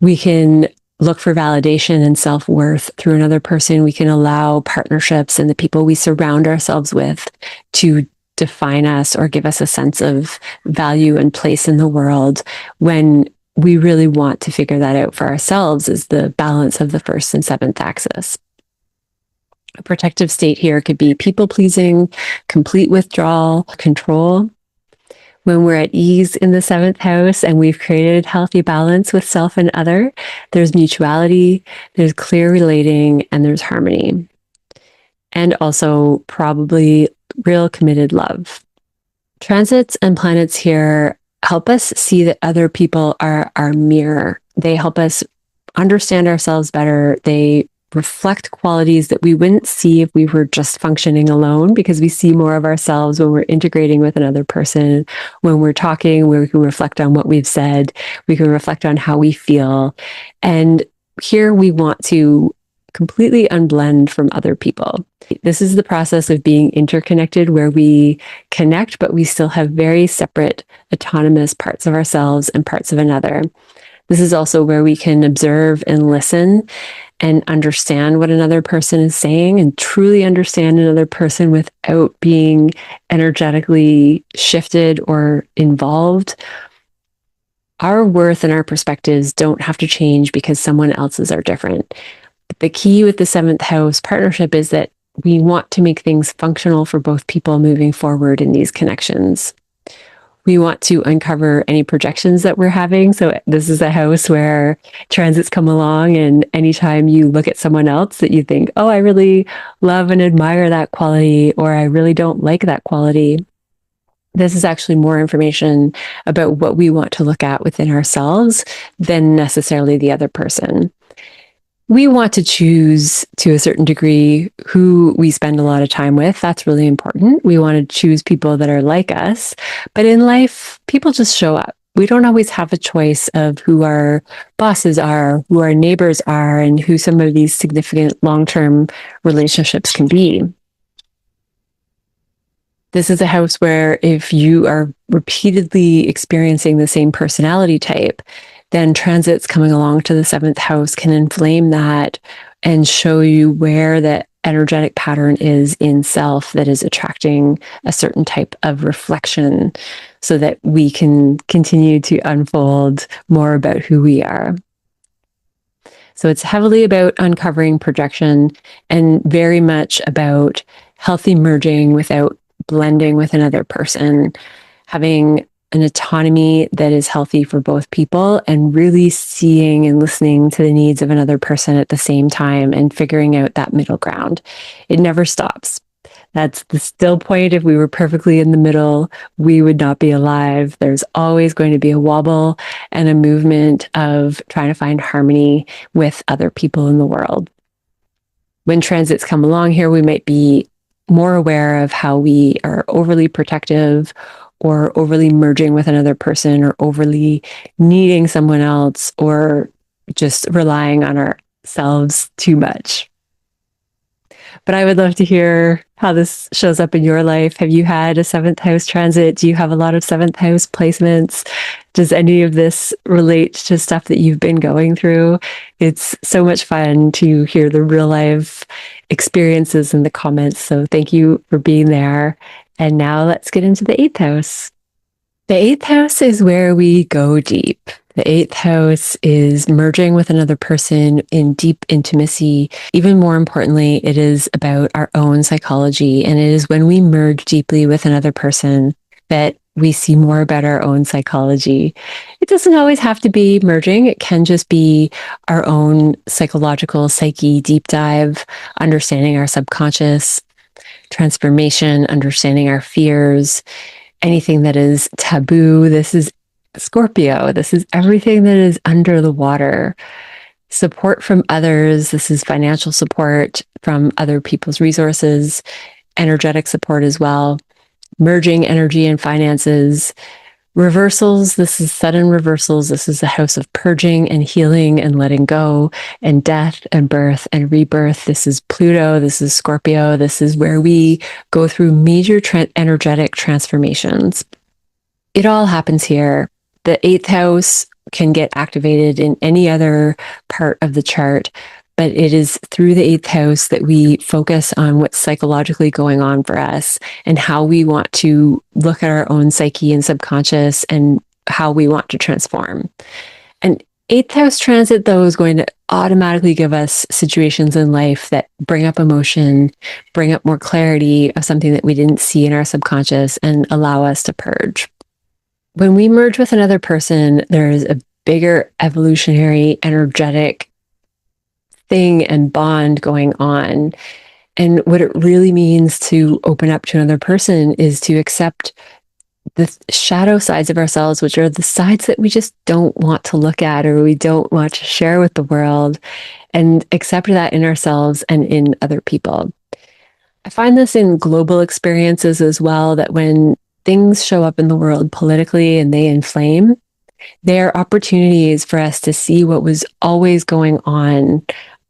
We can look for validation and self-worth through another person. We can allow partnerships and the people we surround ourselves with to define us or give us a sense of value and place in the world when we really want to figure that out for ourselves is the balance of the 1st and 7th axis. A protective state here could be people-pleasing, complete withdrawal, control. When we're at ease in the 7th house and we've created healthy balance with self and other, there's mutuality, there's clear relating, and there's harmony. And also probably real committed love. Transits and planets here help us see that other people are our mirror. They help us understand ourselves better. They reflect qualities that we wouldn't see if we were just functioning alone, because we see more of ourselves when we're integrating with another person. When we're talking, we can reflect on what we've said. We can reflect on how we feel. And here we want to completely unblend from other people. This is the process of being interconnected where we connect, but we still have very separate autonomous parts of ourselves and parts of another. This is also where we can observe and listen and understand what another person is saying and truly understand another person without being energetically shifted or involved. Our worth and our perspectives don't have to change because someone else's are different. The key with the 7th house partnership is that we want to make things functional for both people moving forward in these connections. We want to uncover any projections that we're having. So this is a house where transits come along, and anytime you look at someone else that you think, oh, I really love and admire that quality, or I really don't like that quality, this is actually more information about what we want to look at within ourselves than necessarily the other person. We want to choose to a certain degree who we spend a lot of time with. That's really important. We want to choose people that are like us. But in life, people just show up. We don't always have a choice of who our bosses are, who our neighbors are, and who some of these significant long-term relationships can be. This is a house where if you are repeatedly experiencing the same personality type, then transits coming along to the 7th house can inflame that and show you where the energetic pattern is in self that is attracting a certain type of reflection so that we can continue to unfold more about who we are. So it's heavily about uncovering projection and very much about healthy merging without blending with another person, having an autonomy that is healthy for both people, and really seeing and listening to the needs of another person at the same time and figuring out that middle ground. It never stops. That's the still point. If we were perfectly in the middle, we would not be alive. There's always going to be a wobble and a movement of trying to find harmony with other people in the world. When transits come along here, we might be more aware of how we are overly protective or overly merging with another person, or overly needing someone else, or just relying on ourselves too much. But I would love to hear how this shows up in your life. Have you had a seventh house transit? Do you have a lot of seventh house placements? Does any of this relate to stuff that you've been going through? It's so much fun to hear the real life experiences in the comments. So thank you for being there. And now let's get into the eighth house. The eighth house is where we go deep. The eighth house is merging with another person in deep intimacy. Even more importantly, it is about our own psychology. And it is when we merge deeply with another person that we see more about our own psychology. It doesn't always have to be merging. It can just be our own psychological psyche deep dive, understanding our subconscious, transformation, understanding our fears, anything that is taboo. This is Scorpio. This is everything that is under the water. Support from others. This is financial support from other people's resources, energetic support as well. Merging energy and finances. Reversals. This is sudden reversals. This is the house of purging and healing and letting go and death and birth and rebirth. This is Pluto. This is Scorpio. This is where we go through major energetic transformations. It all happens here. The eighth house can get activated in any other part of the chart, but it is through the eighth house that we focus on what's psychologically going on for us and how we want to look at our own psyche and subconscious and how we want to transform. An eighth house transit, though, is going to automatically give us situations in life that bring up emotion, bring up more clarity of something that we didn't see in our subconscious, and allow us to purge. When we merge with another person, there's a bigger evolutionary, energetic thing and bond going on. And what it really means to open up to another person is to accept the shadow sides of ourselves, which are the sides that we just don't want to look at or we don't want to share with the world, and accept that in ourselves and in other people. I find this in global experiences as well, that when things show up in the world politically and they inflame, there are opportunities for us to see what was always going on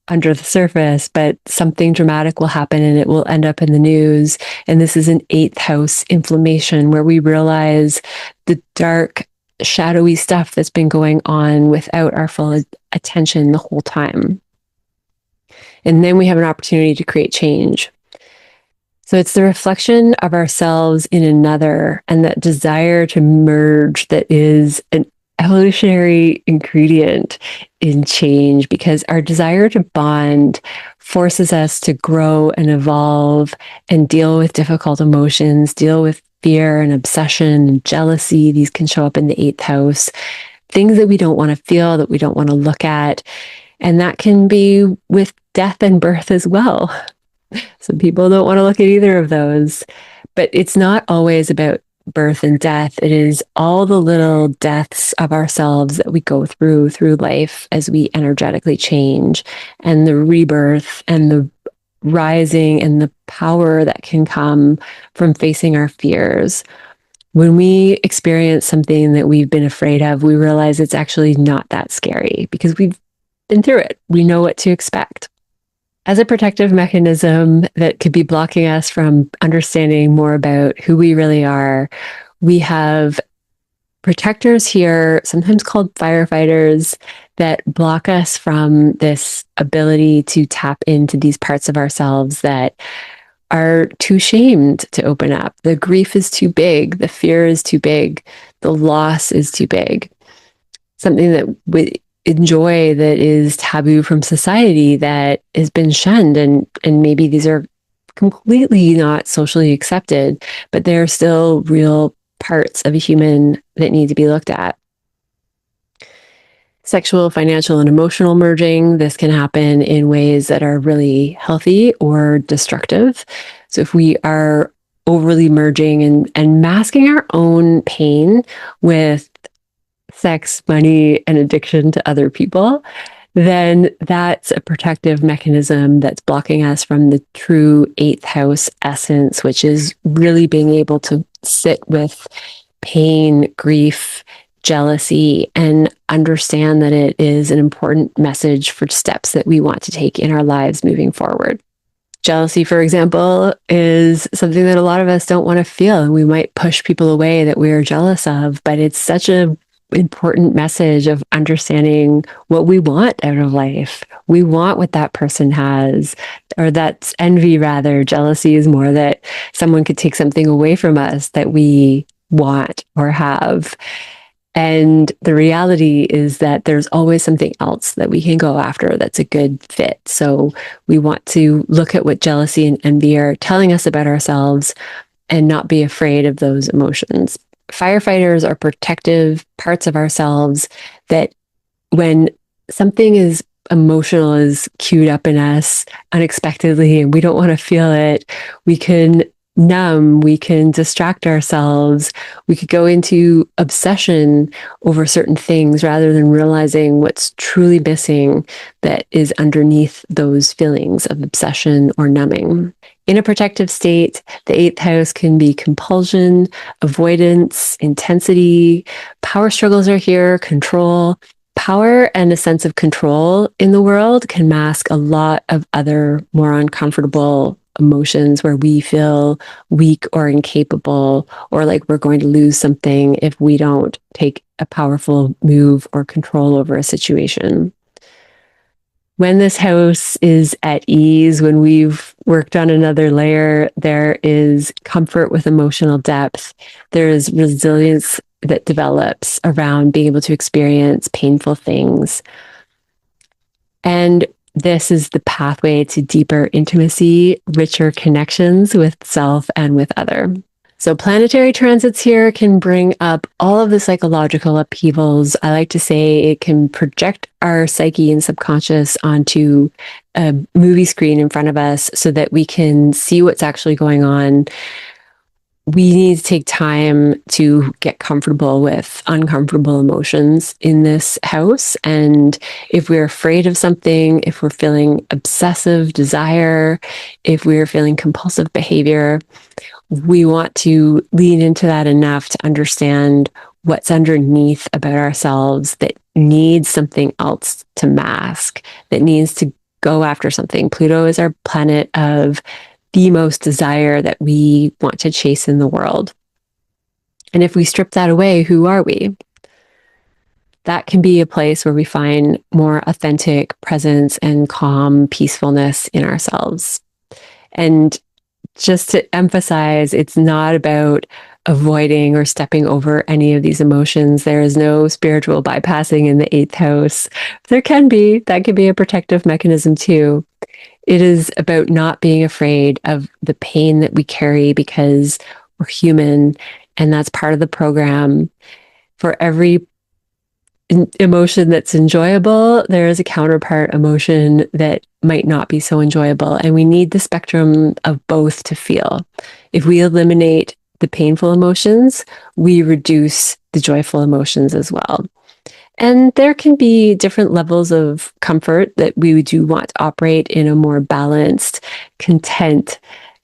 under the surface, but something dramatic will happen and it will end up in the news. And this is an eighth house inflammation where we realize the dark, shadowy stuff that's been going on without our full attention the whole time. And then we have an opportunity to create change. So it's the reflection of ourselves in another, and that desire to merge that is an evolutionary ingredient in change, because our desire to bond forces us to grow and evolve and deal with difficult emotions, deal with fear and obsession and jealousy. These can show up in the eighth house, things that we don't want to feel, that we don't want to look at. And that can be with death and birth as well. Some people don't want to look at either of those, but it's not always about birth and death. It is all the little deaths of ourselves that we go through life as we energetically change, and the rebirth and the rising and the power that can come from facing our fears. When we experience something that we've been afraid of, we realize it's actually not that scary because we've been through it. We know what to expect. As a protective mechanism that could be blocking us from understanding more about who we really are, we have protectors here, sometimes called firefighters, that block us from this ability to tap into these parts of ourselves that are too shamed to open up. The grief is too big. The fear is too big. The loss is too big. Something that we enjoy that is taboo from society, that has been shunned, and maybe these are completely not socially accepted, but they're still real parts of a human that need to be looked at. Sexual, financial, and emotional merging. This can happen in ways that are really healthy or destructive. So if we are overly merging and masking our own pain with sex, money, and addiction to other people, then that's a protective mechanism that's blocking us from the true eighth house essence, which is really being able to sit with pain, grief, jealousy, and understand that it is an important message for steps that we want to take in our lives moving forward. Jealousy, for example, is something that a lot of us don't want to feel, and we might push people away that we are jealous of, but it's such an important message of understanding what we want out of life. We want what that person has, or that's envy rather. Jealousy is more that someone could take something away from us that we want or have. And the reality is that there's always something else that we can go after that's a good fit. So we want to look at what jealousy and envy are telling us about ourselves and not be afraid of those emotions. Firefighters are protective parts of ourselves that when something is emotional is queued up in us unexpectedly and we don't want to feel it, we can numb, we can distract ourselves, we could go into obsession over certain things rather than realizing what's truly missing that is underneath those feelings of obsession or numbing. In a protective state, the eighth house can be compulsion, avoidance, intensity, power struggles are here, control. Power and a sense of control in the world can mask a lot of other more uncomfortable emotions where we feel weak or incapable or like we're going to lose something if we don't take a powerful move or control over a situation. When this house is at ease, when we've worked on another layer, there is comfort with emotional depth. There is resilience that develops around being able to experience painful things. And this is the pathway to deeper intimacy, richer connections with self and with other. So planetary transits here can bring up all of the psychological upheavals. I like to say it can project our psyche and subconscious onto a movie screen in front of us so that we can see what's actually going on. We need to take time to get comfortable with uncomfortable emotions in this house. And if we're afraid of something, if we're feeling obsessive desire, if we're feeling compulsive behavior, we want to lean into that enough to understand what's underneath about ourselves that needs something else to mask, that needs to go after something. Pluto is our planet of the most desire that we want to chase in the world. And if we strip that away, who are we? That can be a place where we find more authentic presence and calm peacefulness in ourselves. And just to emphasize, it's not about avoiding or stepping over any of these emotions. There is no spiritual bypassing in the eighth house. There can be, that can be a protective mechanism too. It is about not being afraid of the pain that we carry because we're human, and that's part of the program. For every emotion that's enjoyable, there is a counterpart emotion that might not be so enjoyable, and we need the spectrum of both to feel. If we eliminate the painful emotions, we reduce the joyful emotions as well. And there can be different levels of comfort that we do want to operate in a more balanced, content,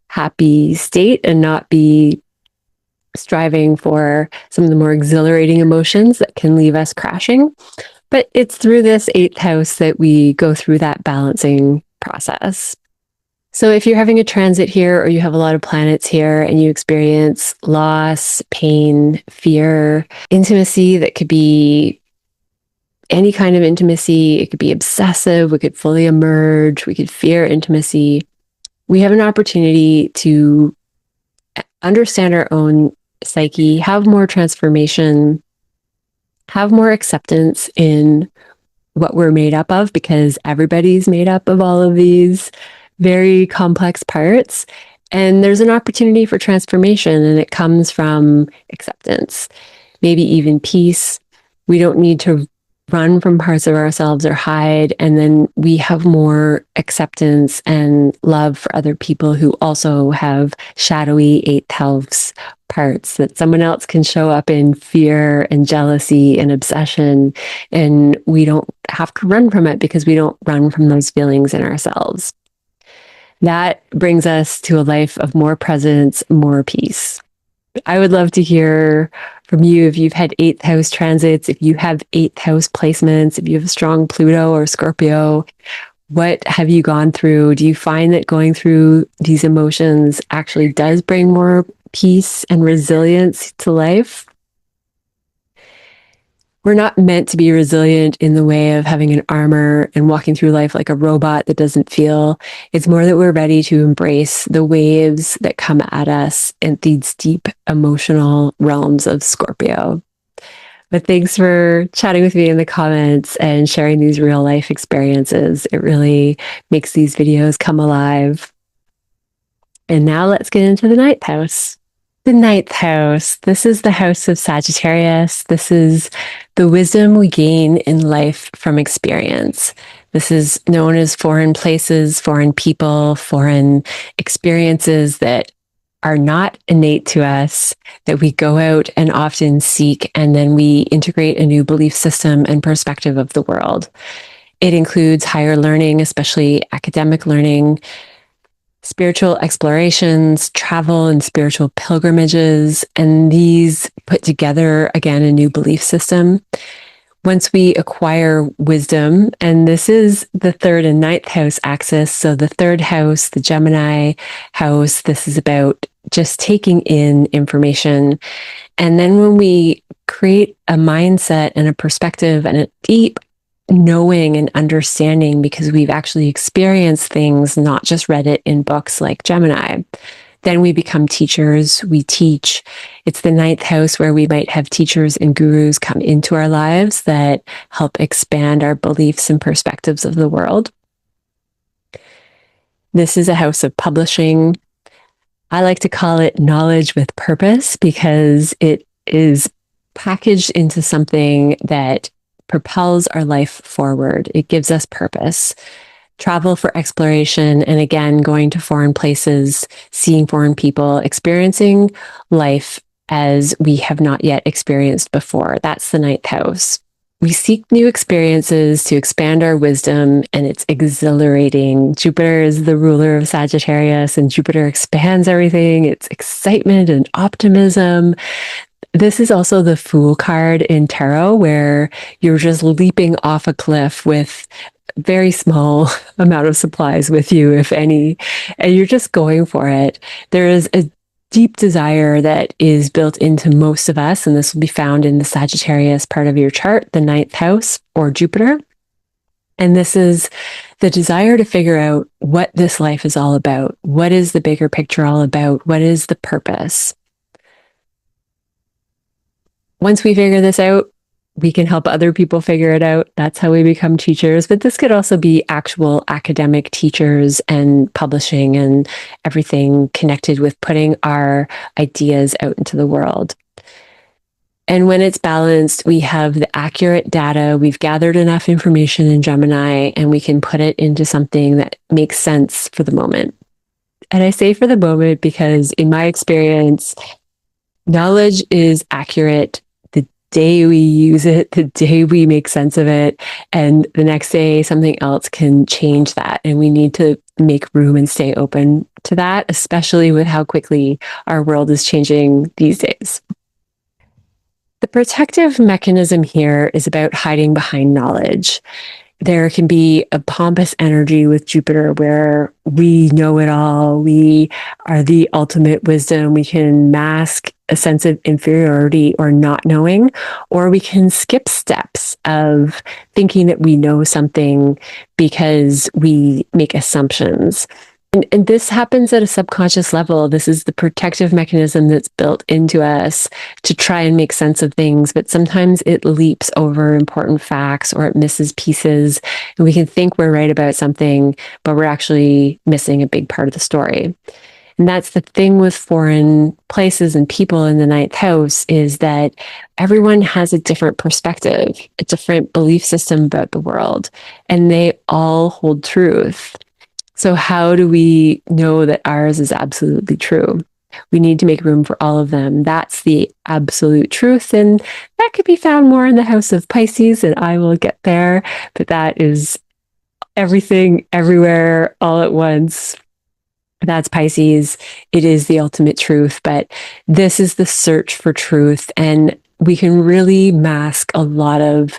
happy state and not be striving for some of the more exhilarating emotions that can leave us crashing. But it's through this eighth house that we go through that balancing process. So if you're having a transit here or you have a lot of planets here and you experience loss, pain, fear, intimacy that could be any kind of intimacy, it could be obsessive, we could fully emerge, we could fear intimacy. We have an opportunity to understand our own psyche, have more transformation, have more acceptance in what we're made up of, because everybody's made up of all of these very complex parts. And there's an opportunity for transformation, and it comes from acceptance, maybe even peace. We don't need to run from parts of ourselves or hide. And then we have more acceptance and love for other people who also have shadowy eighth house parts, that someone else can show up in fear and jealousy and obsession. And we don't have to run from it because we don't run from those feelings in ourselves. That brings us to a life of more presence, more peace. I would love to hear from you if you've had eighth house transits, if you have eighth house placements, if you have a strong Pluto or Scorpio. What have you gone through? Do you find that going through these emotions actually does bring more peace and resilience to life? We're not meant to be resilient in the way of having an armor and walking through life like a robot that doesn't feel. It's more that we're ready to embrace the waves that come at us in these deep emotional realms of Scorpio. But thanks for chatting with me in the comments and sharing these real life experiences. It really makes these videos come alive. And now let's get into the ninth house. The ninth house. This is the house of Sagittarius. This is the wisdom we gain in life from experience. This is known as foreign places, foreign people, foreign experiences that are not innate to us, that we go out and often seek, and then we integrate a new belief system and perspective of the world. It includes higher learning, especially academic learning, spiritual explorations, travel and spiritual pilgrimages, and these put together, again, a new belief system. Once we acquire wisdom, and this is the third and ninth house axis. So the third house, the Gemini house, this is about just taking in information. And then when we create a mindset and a perspective and a deep knowing and understanding, because we've actually experienced things, not just read it in books like Gemini, then we become teachers. We teach. It's the ninth house where we might have teachers and gurus come into our lives that help expand our beliefs and perspectives of the world. This is a house of publishing. I like to call it knowledge with purpose because it is packaged into something that propels our life forward. It gives us purpose. Travel for exploration, and again, going to foreign places, seeing foreign people, experiencing life as we have not yet experienced before. That's the ninth house. We seek new experiences to expand our wisdom, and it's exhilarating. Jupiter is the ruler of Sagittarius, and Jupiter expands everything. It's excitement and optimism. This is also the Fool card in tarot, where you're just leaping off a cliff with very small amount of supplies with you, if any, and you're just going for it. There is a deep desire that is built into most of us, and this will be found in the Sagittarius part of your chart, the ninth house or Jupiter. And this is the desire to figure out what this life is all about. What is the bigger picture all about? What is the purpose? Once we figure this out, we can help other people figure it out. That's how we become teachers. But this could also be actual academic teachers and publishing and everything connected with putting our ideas out into the world. And when it's balanced, we have the accurate data. We've gathered enough information in Gemini, and we can put it into something that makes sense for the moment. And I say for the moment because in my experience, knowledge is accurate the day we use it, the day we make sense of it, and the next day something else can change that. And we need to make room and stay open to that, especially with how quickly our world is changing these days. The protective mechanism here is about hiding behind knowledge. There can be a pompous energy with Jupiter where we know it all. We are the ultimate wisdom. We can mask a sense of inferiority or not knowing, or we can skip steps of thinking that we know something because we make assumptions. And this happens at a subconscious level. This is the protective mechanism that's built into us to try and make sense of things, but sometimes it leaps over important facts or it misses pieces. And we can think we're right about something, but we're actually missing a big part of the story. And that's the thing with foreign places and people in the ninth house, is that everyone has a different perspective, a different belief system about the world, and they all hold truth. So how do we know that ours is absolutely true? We need to make room for all of them. That's the absolute truth. And that could be found more in the house of Pisces, and I will get there. But that is everything, everywhere, all at once. That's Pisces. It is the ultimate truth. But this is the search for truth. And we can really mask a lot of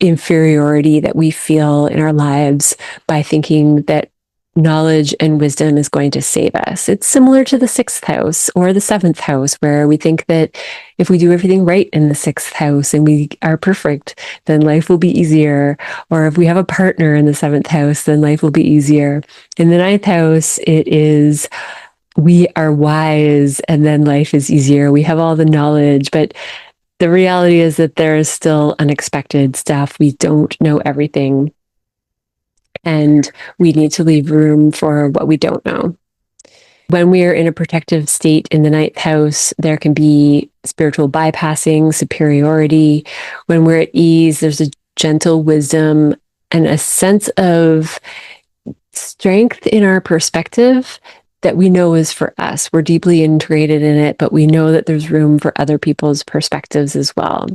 inferiority that we feel in our lives by thinking that knowledge and wisdom is going to save us. It's similar to the sixth house or the seventh house, where we think that if we do everything right in the sixth house and we are perfect, then life will be easier. Or if we have a partner in the seventh house, then life will be easier. In the ninth house, it is we are wise and then life is easier. We have all the knowledge, but the reality is that there is still unexpected stuff. We don't know everything. And we need to leave room for what we don't know. When we are in a protective state in the ninth house, there can be spiritual bypassing, superiority. When we're at ease, there's a gentle wisdom and a sense of strength in our perspective that we know is for us. We're deeply integrated in it, but we know that there's room for other people's perspectives as well.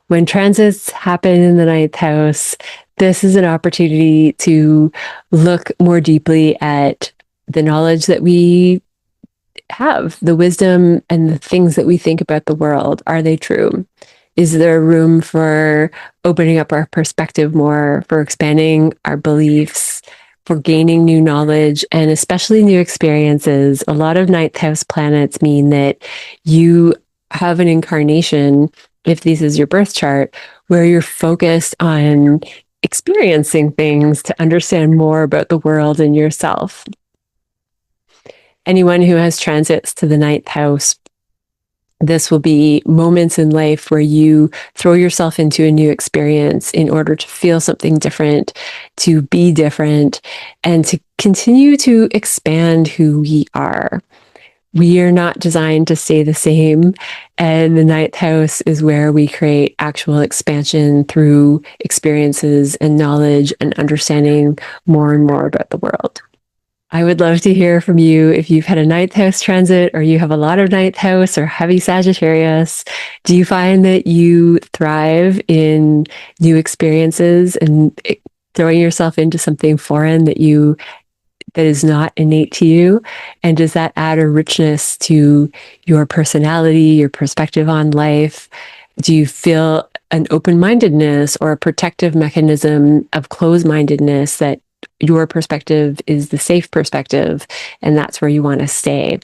When transits happen in the ninth house, this is an opportunity to look more deeply at the knowledge that we have, the wisdom and the things that we think about the world. Are they true? Is there room for opening up our perspective more, for expanding our beliefs, for gaining new knowledge, and especially new experiences? A lot of ninth house planets mean that you have an incarnation, if this is your birth chart, where you're focused on experiencing things to understand more about the world and yourself. Anyone who has transits to the ninth house, this will be moments in life where you throw yourself into a new experience in order to feel something different, to be different, and to continue to expand who we are. We are not designed to stay the same. And the ninth house is where we create actual expansion through experiences and knowledge and understanding more and more about the world. I would love to hear from you if you've had a ninth house transit, or you have a lot of ninth house or heavy Sagittarius. Do you find that you thrive in new experiences and throwing yourself into something foreign that is not innate to you? And does that add a richness to your personality, your perspective on life? Do you feel an open-mindedness or a protective mechanism of closed-mindedness, that your perspective is the safe perspective and that's where you want to stay?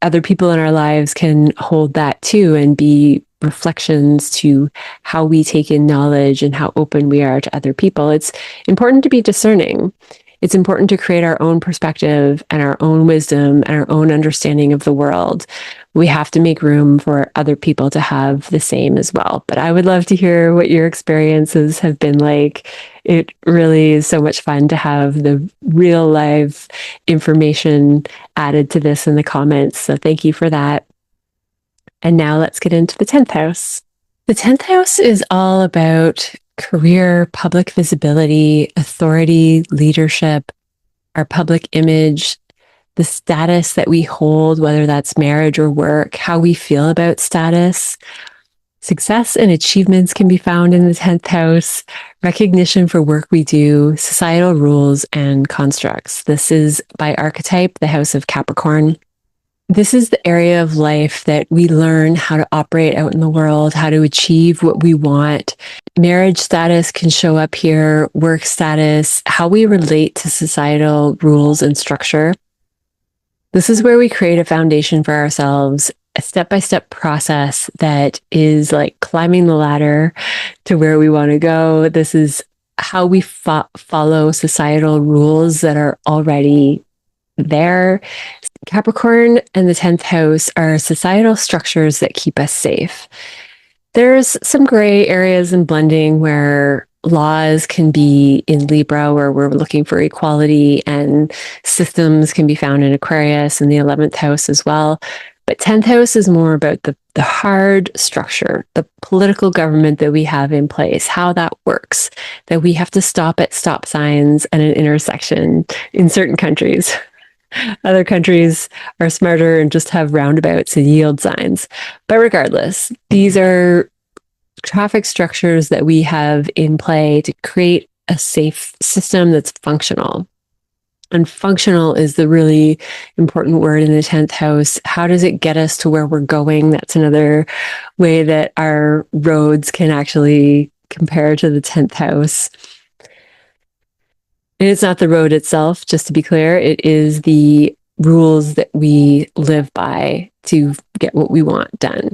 Other people in our lives can hold that too and be reflections to how we take in knowledge and how open we are to other people. It's important to be discerning. It's important to create our own perspective and our own wisdom and our own understanding of the world. We have to make room for other people to have the same as well. But I would love to hear what your experiences have been like. It really is so much fun to have the real life information added to this in the comments. So thank you for that. And now let's get into the 10th house. The 10th house is all about career, public visibility, authority, leadership, our public image, the status that we hold, whether that's marriage or work, how we feel about status. Success and achievements can be found in the 10th house, recognition for work we do, societal rules and constructs. This is by archetype, the house of Capricorn. This is the area of life that we learn how to operate out in the world, how to achieve what we want. Marriage status can show up here, work status, how we relate to societal rules and structure. This is where we create a foundation for ourselves, a step-by-step process that is like climbing the ladder to where we want to go. This is how we follow societal rules that are already there. Capricorn and the 10th house are societal structures that keep us safe. There's some gray areas and blending where laws can be in Libra, where we're looking for equality, and systems can be found in Aquarius and the 11th house as well. But 10th house is more about the hard structure, the political government that we have in place, how that works, that we have to stop at stop signs and an intersection in certain countries. Other countries are smarter and just have roundabouts and yield signs. But regardless, these are traffic structures that we have in play to create a safe system that's functional. And functional is the really important word in the 10th house. How does it get us to where we're going? That's another way that our roads can actually compare to the 10th house. And it's not the road itself, just to be clear. It is the rules that we live by to get what we want done.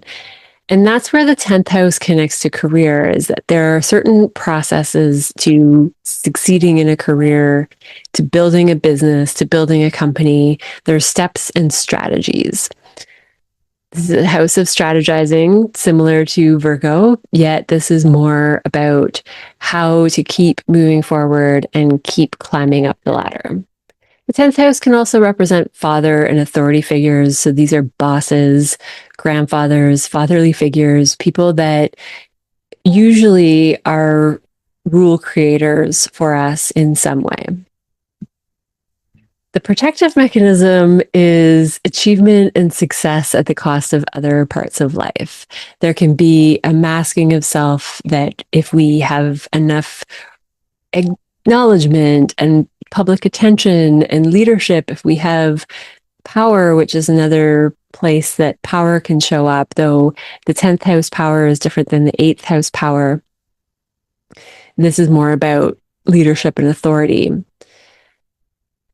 And that's where the 10th house connects to career, is that there are certain processes to succeeding in a career, to building a business, to building a company. There's steps and strategies. This is a house of strategizing, similar to Virgo, yet this is more about how to keep moving forward and keep climbing up the ladder. The 10th house can also represent father and authority figures. So these are bosses, grandfathers, fatherly figures, people that usually are rule creators for us in some way. The protective mechanism is achievement and success at the cost of other parts of life. There can be a masking of self that if we have enough acknowledgement and public attention and leadership, if we have power, which is another place that power can show up, though the 10th house power is different than the 8th house power. This is more about leadership and authority.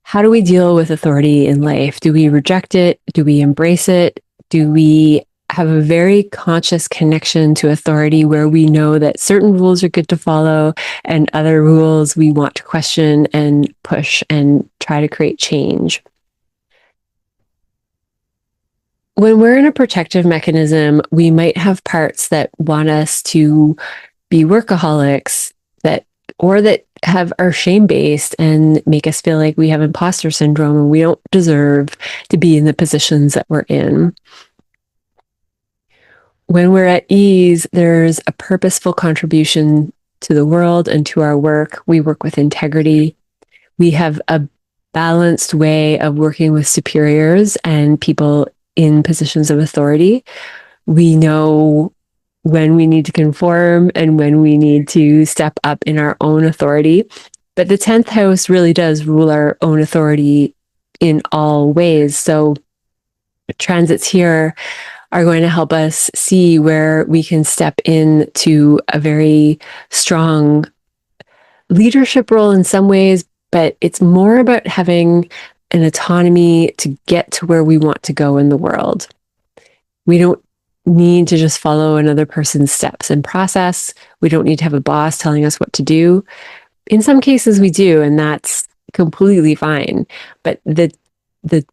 How do we deal with authority in life? Do we reject it? Do we embrace it? Do we have a very conscious connection to authority where we know that certain rules are good to follow and other rules we want to question and push and try to create change? When we're in a protective mechanism, we might have parts that want us to be workaholics, that are shame-based and make us feel like we have imposter syndrome and we don't deserve to be in the positions that we're in. When we're at ease, there's a purposeful contribution to the world and to our work. We work with integrity. We have a balanced way of working with superiors and people in positions of authority. We know when we need to conform and when we need to step up in our own authority. But the 10th house really does rule our own authority in all ways. So transits here are going to help us see where we can step into a very strong leadership role in some ways, but it's more about having an autonomy to get to where we want to go in the world. We don't need to just follow another person's steps and process. We don't need to have a boss telling us what to do. In some cases we do, and that's completely fine. But the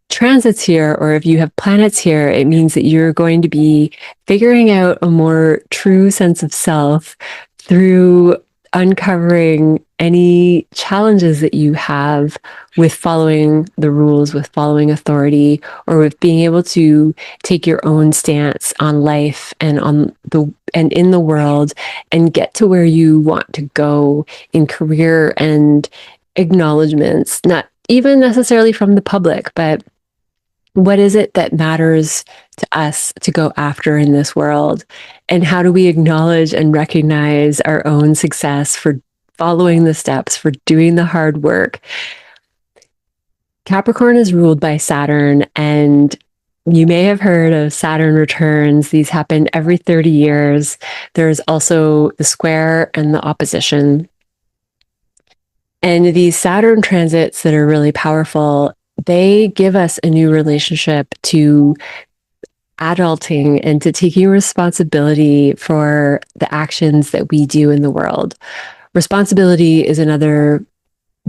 transits here, or if you have planets here, it means that you're going to be figuring out a more true sense of self through uncovering any challenges that you have with following the rules, with following authority, or with being able to take your own stance on life and in the world and get to where you want to go in career and acknowledgements, not even necessarily from the public, but what is it that matters to us to go after in this world? And how do we acknowledge and recognize our own success for following the steps, for doing the hard work? Capricorn is ruled by Saturn, and you may have heard of Saturn returns. These happen every 30 years. There's also the square and the opposition. And these Saturn transits that are really powerful, they give us a new relationship to adulting and to taking responsibility for the actions that we do in the world. Responsibility is another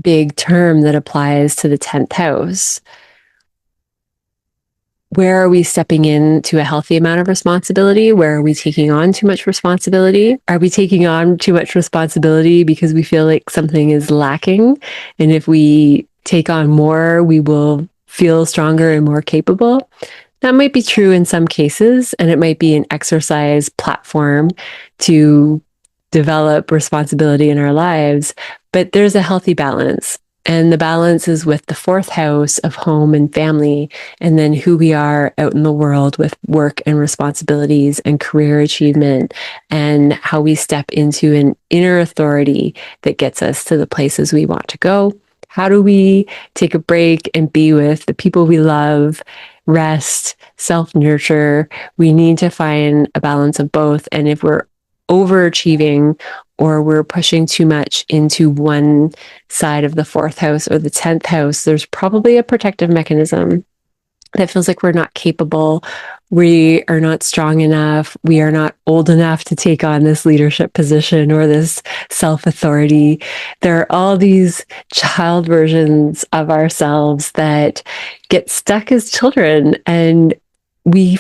big term that applies to the 10th house. where are we stepping into a healthy amount of responsibility? Where are we taking on too much responsibility? Are we taking on too much responsibility because we feel like something is lacking? And if we take on more, we will feel stronger and more capable. That might be true in some cases, and it might be an exercise platform to develop responsibility in our lives, but there's a healthy balance. And the balance is with the fourth house of home and family, and then who we are out in the world with work and responsibilities and career achievement, and how we step into an inner authority that gets us to the places we want to go. How do we take a break and be with the people we love, rest, self-nurture? We need to find a balance of both. And if we're overachieving or we're pushing too much into one side of the fourth house or the 10th house, there's probably a protective mechanism that feels like we're not capable. We are not strong enough. We are not old enough to take on this leadership position or this self-authority. There are all these child versions of ourselves that get stuck as children. And we,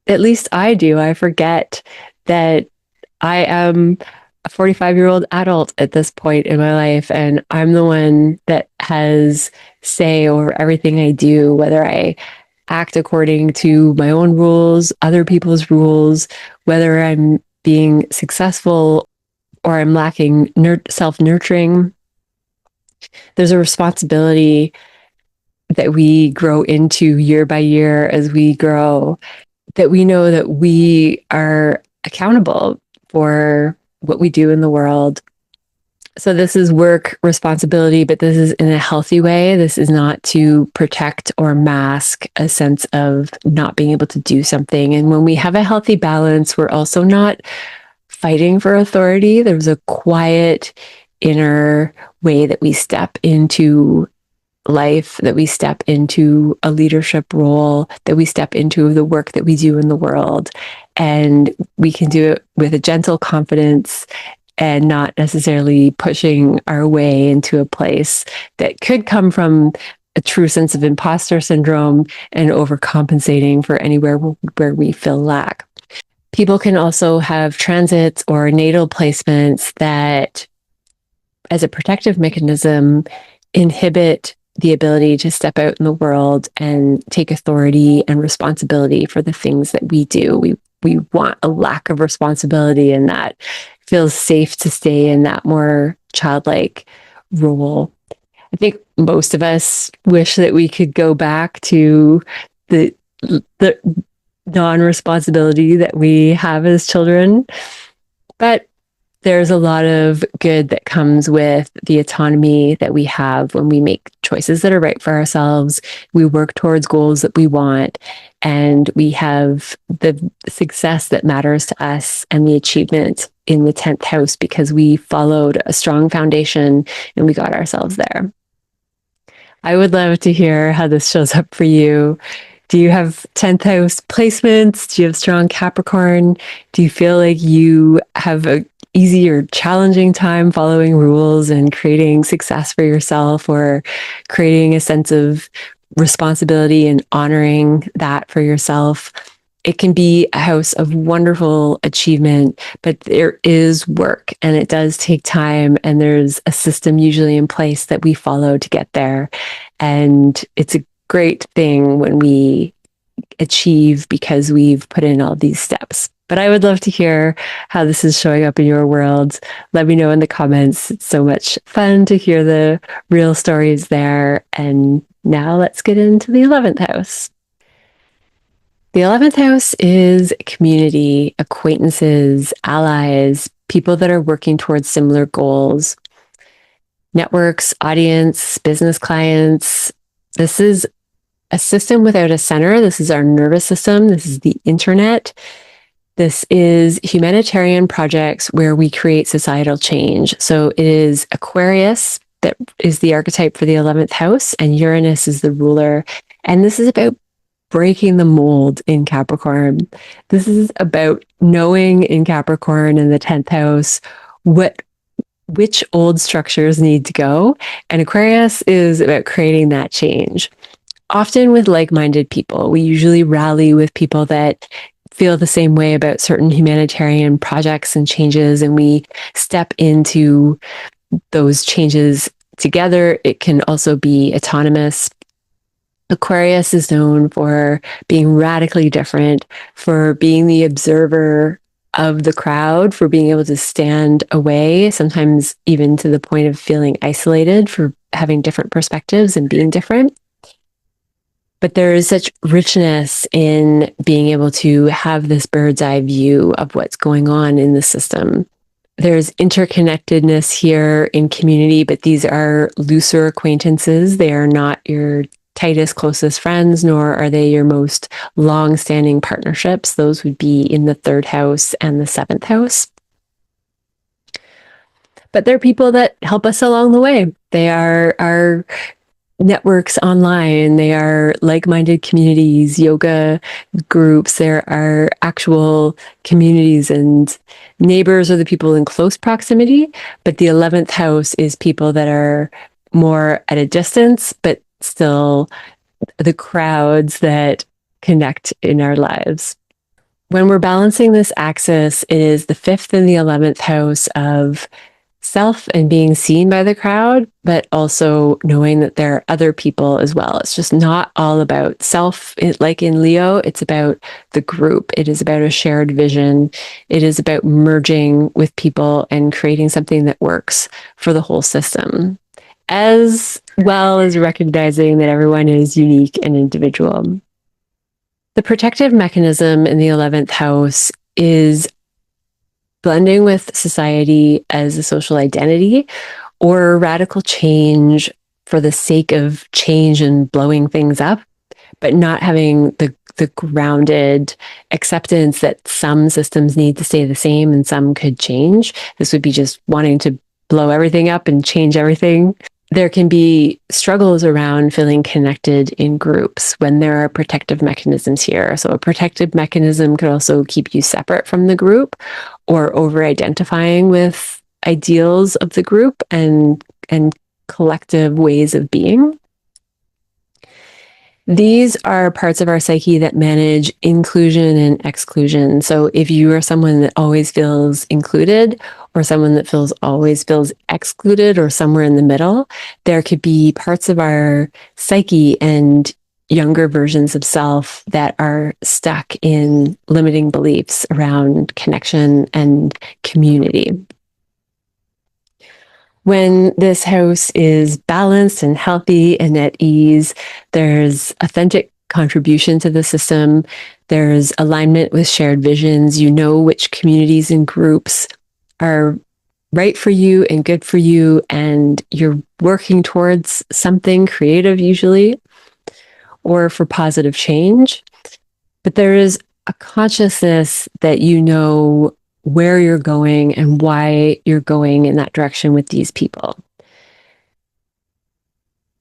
at least I do, I forget that I am a 45-year-old adult at this point in my life, and I'm the one that has say over everything I do, whether I act according to my own rules, other people's rules, whether I'm being successful or I'm lacking self-nurturing. There's a responsibility that we grow into year by year as we grow, that we know that we are accountable for what we do in the world. So this is work responsibility, but this is in a healthy way. This is not to protect or mask a sense of not being able to do something. And when we have a healthy balance, we're also not fighting for authority. There's a quiet inner way that we step into life, that we step into a leadership role, that we step into the work that we do in the world. And we can do it with a gentle confidence and not necessarily pushing our way into a place that could come from a true sense of imposter syndrome and overcompensating for anywhere where we feel lack. People can also have transits or natal placements that, as a protective mechanism, inhibit the ability to step out in the world and take authority and responsibility for the things that we do. We want a lack of responsibility, and that feels safe to stay in that more childlike role. I think most of us wish that we could go back to the non-responsibility that we have as children, but there's a lot of good that comes with the autonomy that we have when we make choices that are right for ourselves. We work towards goals that we want, and we have the success that matters to us and the achievement in the 10th house because we followed a strong foundation and we got ourselves there. I would love to hear how this shows up for you. Do you have 10th house placements? Do you have strong Capricorn? Do you feel like you have a easy or challenging time following rules and creating success for yourself, or creating a sense of responsibility and honoring that for yourself? It can be a house of wonderful achievement, but there is work and it does take time, and there's a system usually in place that we follow to get there. And it's a great thing when we achieve because we've put in all these steps. But I would love to hear how this is showing up in your world. Let me know in the comments. It's so much fun to hear the real stories there. And now let's get into the 11th house. The 11th house is community, acquaintances, allies, people that are working towards similar goals, networks, audience, business clients. This is a system without a center. This is our nervous system. This is the internet. This is humanitarian projects where we create societal change. So it is Aquarius that is the archetype for the 11th house, and Uranus is the ruler. And this is about breaking the mold in Capricorn. This is about knowing in Capricorn in the 10th house which old structures need to go. And Aquarius is about creating that change. often with like-minded people. We usually rally with people that feel the same way about certain humanitarian projects and changes, and we step into those changes together. It can also be autonomous. Aquarius is known for being radically different, for being the observer of the crowd, for being able to stand away, sometimes even to the point of feeling isolated, for having different perspectives and being different. But there is such richness in being able to have this bird's eye view of what's going on in the system. There's interconnectedness here in community, but these are looser acquaintances. They are not your tightest, closest friends, nor are they your most long-standing partnerships. Those would be in the 3rd house and the 7th house. But they're people that help us along the way. They are our networks online. They are like-minded communities, yoga groups. There are actual communities, and neighbors are the people in close proximity. But the 11th house is people that are more at a distance, but still the crowds that connect in our lives. When we're balancing this axis, it is the 5th and the 11th house of self and being seen by the crowd, but also knowing that there are other people as well. It's just not all about self. Like in Leo, it's about the group. It is about a shared vision. It is about merging with people and creating something that works for the whole system, as well as recognizing that everyone is unique and individual. The protective mechanism in the 11th house is blending with society as a social identity, or radical change for the sake of change and blowing things up, but not having the grounded acceptance that some systems need to stay the same and some could change. This would be just wanting to blow everything up and change everything. There can be struggles around feeling connected in groups when there are protective mechanisms here. So a protective mechanism could also keep you separate from the group, or over-identifying with ideals of the group and collective ways of being. These are parts of our psyche that manage inclusion and exclusion. So if you are someone that always feels included, or someone that always feels excluded, or somewhere in the middle, there could be parts of our psyche and younger versions of self that are stuck in limiting beliefs around connection and community. When this house is balanced and healthy and at ease, there's authentic contribution to the system. There's alignment with shared visions. You know which communities and groups are right for you and good for you, and you're working towards something creative usually, or for positive change. But there is a consciousness that you know where you're going and why you're going in that direction with these people.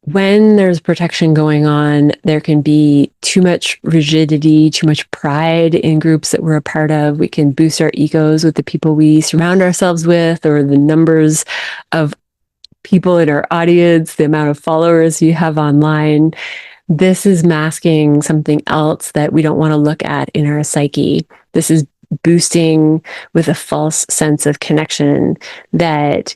When there's protection going on, there can be too much rigidity, too much pride in groups that we're a part of. We can boost our egos with the people we surround ourselves with, or the numbers of people in our audience, the amount of followers you have online. This is masking something else that we don't want to look at in our psyche. This is boosting with a false sense of connection that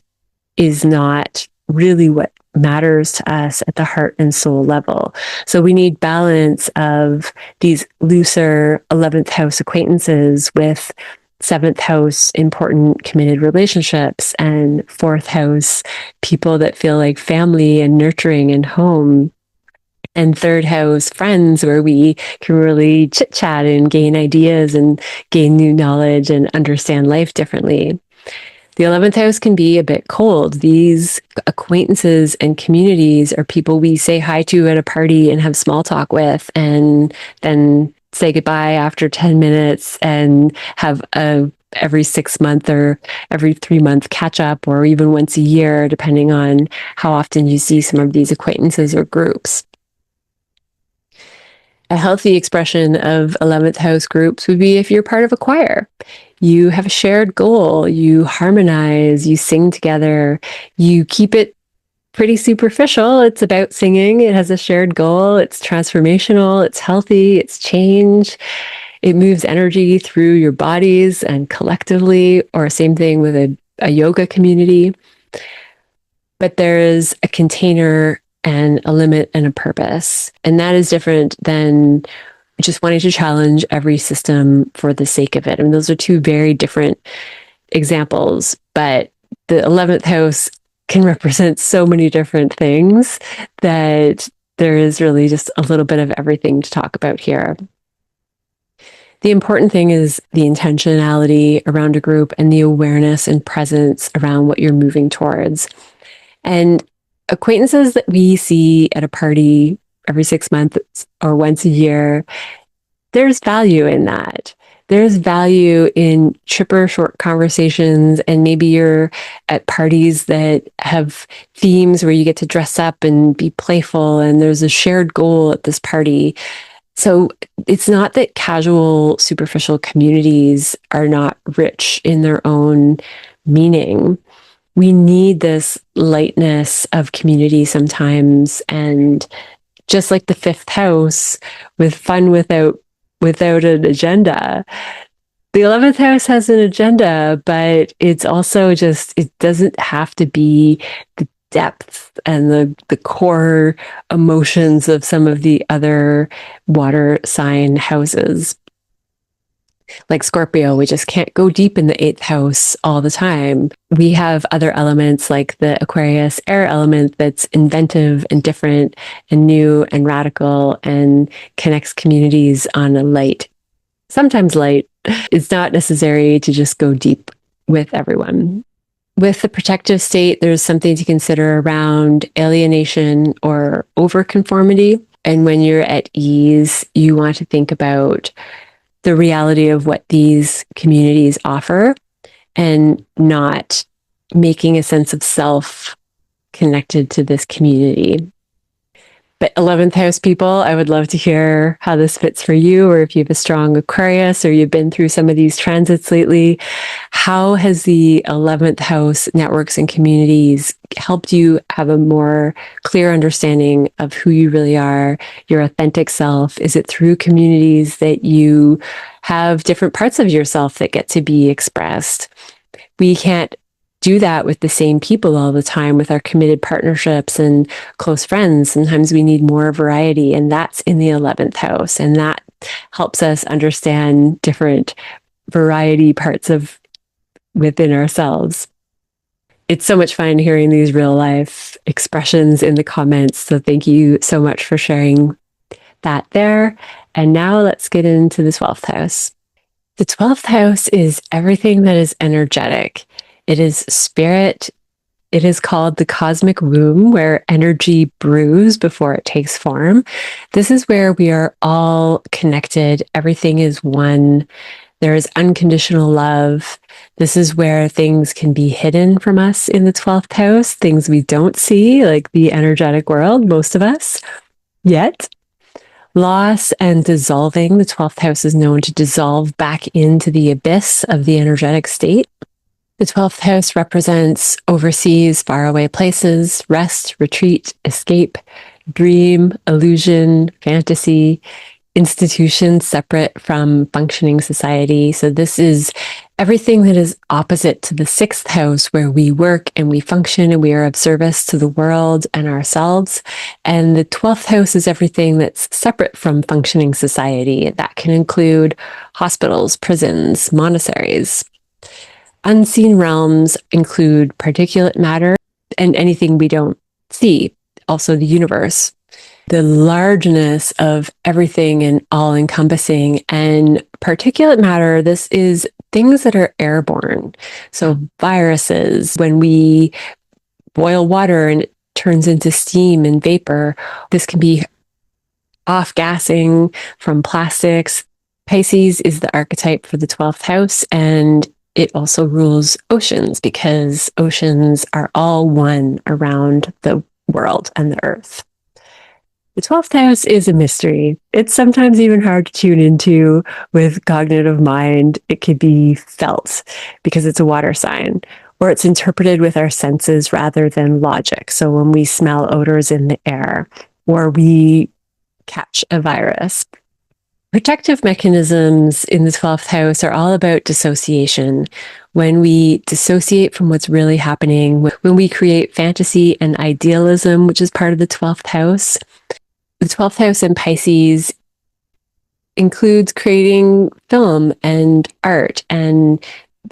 is not really what matters to us at the heart and soul level. So we need balance of these looser 11th house acquaintances with 7th house important committed relationships, and 4th house people that feel like family and nurturing and home, and 3rd house friends where we can really chit chat and gain ideas and gain new knowledge and understand life differently. The 11th house can be a bit cold. These acquaintances and communities are people we say hi to at a party and have small talk with, and then say goodbye after 10 minutes and have a every 6 month or every 3 month catch up, or even once a year, depending on how often you see some of these acquaintances or groups. A healthy expression of 11th house groups would be if you're part of a choir. You have a shared goal, you harmonize, you sing together, you keep it pretty superficial. It's about singing. It has a shared goal. It's transformational. It's healthy. It's change. It moves energy through your bodies and collectively, or same thing with a yoga community. But there is a container and a limit and a purpose. And that is different than just wanting to challenge every system for the sake of it. I mean, those are two very different examples, but the 11th house can represent so many different things that there is really just a little bit of everything to talk about here. The important thing is the intentionality around a group and the awareness and presence around what you're moving towards. And acquaintances that we see at a party every 6 months or once a year, there's value in that. There's value in chipper short conversations, and maybe you're at parties that have themes where you get to dress up and be playful, and there's a shared goal at this party. So it's not that casual, superficial communities are not rich in their own meaning. We need this lightness of community sometimes, and just like the 5th house, with fun without an agenda. The 11th house has an agenda, but it's also just, it doesn't have to be the depth and the core emotions of some of the other water sign houses. Like Scorpio, we just can't go deep in the 8th house all the time. We have other elements like the Aquarius air element that's inventive and different and new and radical and connects communities on a light, sometimes light. It's not necessary to just go deep with everyone. With the protective state, there's something to consider around alienation or overconformity. And when you're at ease, you want to think about the reality of what these communities offer and not making a sense of self connected to this community. But 11th house people, I would love to hear how this fits for you, or if you have a strong Aquarius or you've been through some of these transits lately. How has the 11th house networks and communities helped you have a more clear understanding of who you really are, your authentic self? Is it through communities that you have different parts of yourself that get to be expressed? We can't do that with the same people all the time with our committed partnerships and close friends. Sometimes we need more variety, and that's in the 11th house. And that helps us understand different variety parts of within ourselves. It's so much fun hearing these real life expressions in the comments. So thank you so much for sharing that there. And now let's get into the 12th house. The 12th house is everything that is energetic. It is spirit. It is called the cosmic womb, where energy brews before it takes form. This is where we are all connected. Everything is one. There is unconditional love. This is where things can be hidden from us in the 12th house, things we don't see, like the energetic world, most of us, yet. Loss and dissolving. The 12th house is known to dissolve back into the abyss of the energetic state. The 12th house represents overseas, faraway places, rest, retreat, escape, dream, illusion, fantasy, institutions separate from functioning society. So this is everything that is opposite to the 6th house, where we work and we function and we are of service to the world and ourselves. And the 12th house is everything that's separate from functioning society. That can include hospitals, prisons, monasteries. Unseen realms include particulate matter and anything we don't see, also the universe. The largeness of everything and all-encompassing. And particulate matter, this is things that are airborne. So viruses, when we boil water and it turns into steam and vapor, this can be off-gassing from plastics. Pisces is the archetype for the 12th house, and it also rules oceans, because oceans are all one around the world and the earth. The 12th house is a mystery. It's sometimes even hard to tune into with cognitive mind. It can be felt because it's a water sign. or it's interpreted with our senses rather than logic. So when we smell odors in the air, or we catch a virus. Protective mechanisms in the 12th house are all about dissociation. When we dissociate from what's really happening, when we create fantasy and idealism, which is part of the 12th house. The 12th house in Pisces includes creating film and art, and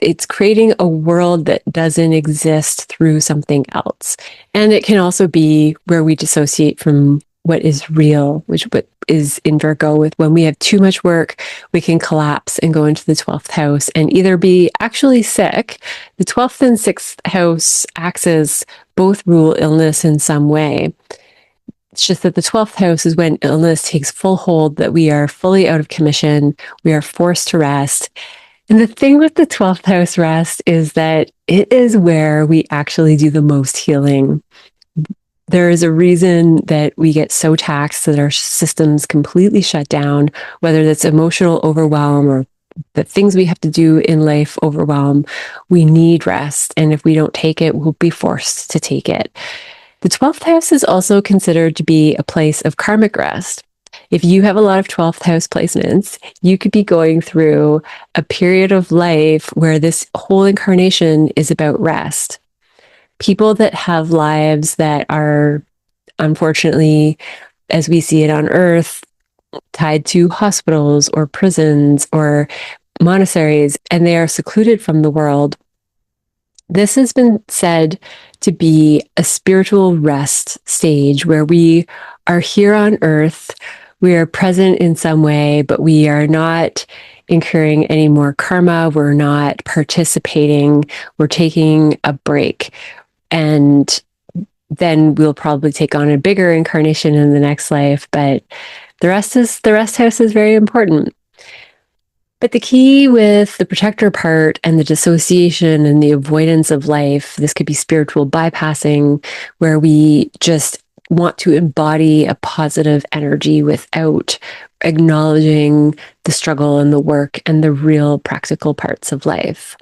it's creating a world that doesn't exist through something else. And it can also be where we dissociate from what is real, which is in Virgo with when we have too much work, we can collapse and go into the 12th house and either be actually sick. The 12th and 6th house axes both rule illness in some way. It's just that the 12th house is when illness takes full hold, that we are fully out of commission, we are forced to rest. And the thing with the 12th house rest is that it is where we actually do the most healing. There is a reason that we get so taxed that our systems completely shut down, whether that's emotional overwhelm or the things we have to do in life overwhelm. We need rest. And if we don't take it, we'll be forced to take it. The 12th house is also considered to be a place of karmic rest. If you have a lot of 12th house placements, you could be going through a period of life where this whole incarnation is about rest. People that have lives that are, unfortunately, as we see it on Earth, tied to hospitals or prisons or monasteries, and they are secluded from the world. This has been said to be a spiritual rest stage where we are here on Earth, we are present in some way, but we are not incurring any more karma, we're not participating, we're taking a break. And then we'll probably take on a bigger incarnation in the next life. But the rest house is very important. But the key with the protector part and the dissociation and the avoidance of life, this could be spiritual bypassing, where we just want to embody a positive energy without acknowledging the struggle and the work and the real practical parts of life.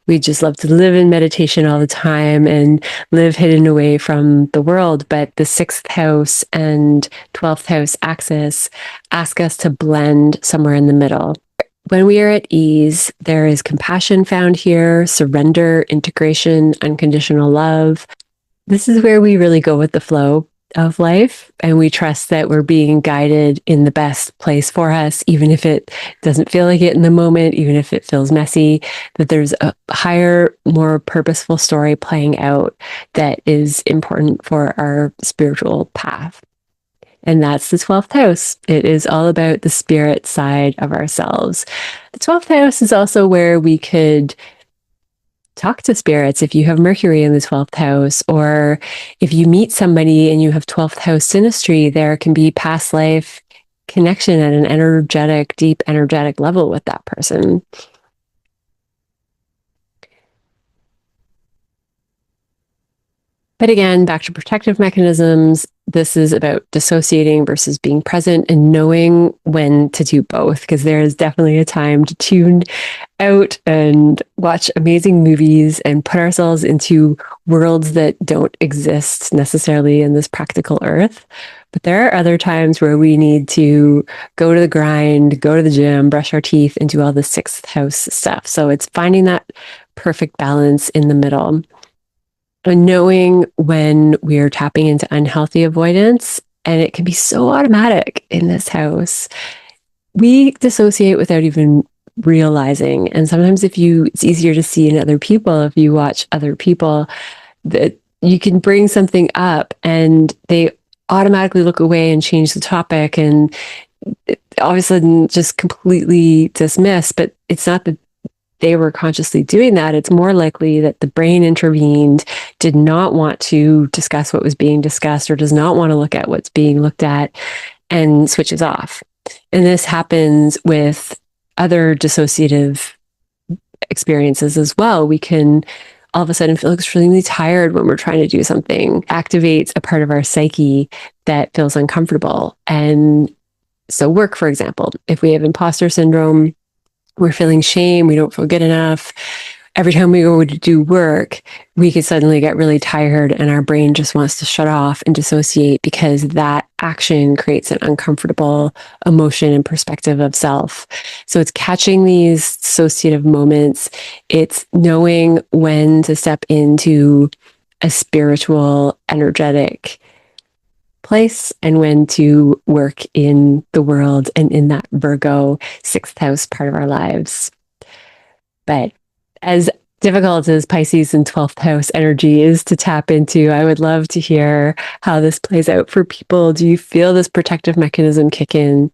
We just love to live in meditation all the time and live hidden away from the world. But the 6th house and 12th house axis ask us to blend somewhere in the middle. When we are at ease, there is compassion found here, surrender, integration, unconditional love. This is where we really go with the flow of life, and we trust that we're being guided in the best place for us, even if it doesn't feel like it in the moment, even if it feels messy, that there's a higher, more purposeful story playing out that is important for our spiritual path. And that's the 12th house. It is all about the spirit side of ourselves. The 12th house is also where we could talk to spirits if you have Mercury in the 12th house, or if you meet somebody and you have 12th house synastry, there can be past life connection at an energetic, deep energetic level with that person. But again, back to protective mechanisms, this is about dissociating versus being present and knowing when to do both, because there is definitely a time to tune out and watch amazing movies and put ourselves into worlds that don't exist necessarily in this practical earth. But there are other times where we need to go to the grind, go to the gym, brush our teeth, and do all the 6th house stuff. So it's finding that perfect balance in the middle. And knowing when we're tapping into unhealthy avoidance, and it can be so automatic in this house. We dissociate without even realizing. And sometimes it's easier to see in other people if you watch other people, that you can bring something up and they automatically look away and change the topic and all of a sudden just completely dismiss. But it's not that they were consciously doing that. It's more likely that the brain intervened, did not want to discuss what was being discussed, or does not want to look at what's being looked at, and switches off. And this happens with other dissociative experiences as well. We can all of a sudden feel extremely tired when we're trying to do something, activates a part of our psyche that feels uncomfortable. And so work, for example, if we have imposter syndrome, we're feeling shame, we don't feel good enough, every time we go to do work, we could suddenly get really tired and our brain just wants to shut off and dissociate because that action creates an uncomfortable emotion and perspective of self. So it's catching these dissociative moments. It's knowing when to step into a spiritual, energetic place and when to work in the world and in that Virgo sixth house part of our lives. But as difficult as Pisces and 12th house energy is to tap into, I would love to hear how this plays out for people. Do you feel this protective mechanism kick in?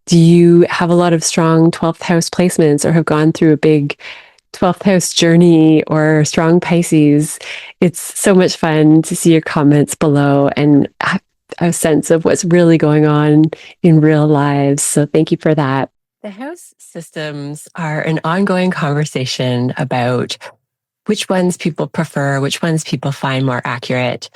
Do you have a lot of strong 12th house placements or have gone through a big 12th house journey or strong Pisces? It's so much fun to see your comments below and a sense of what's really going on in real lives. So thank you for that. The house systems are an ongoing conversation about which ones people prefer, which ones people find more accurate.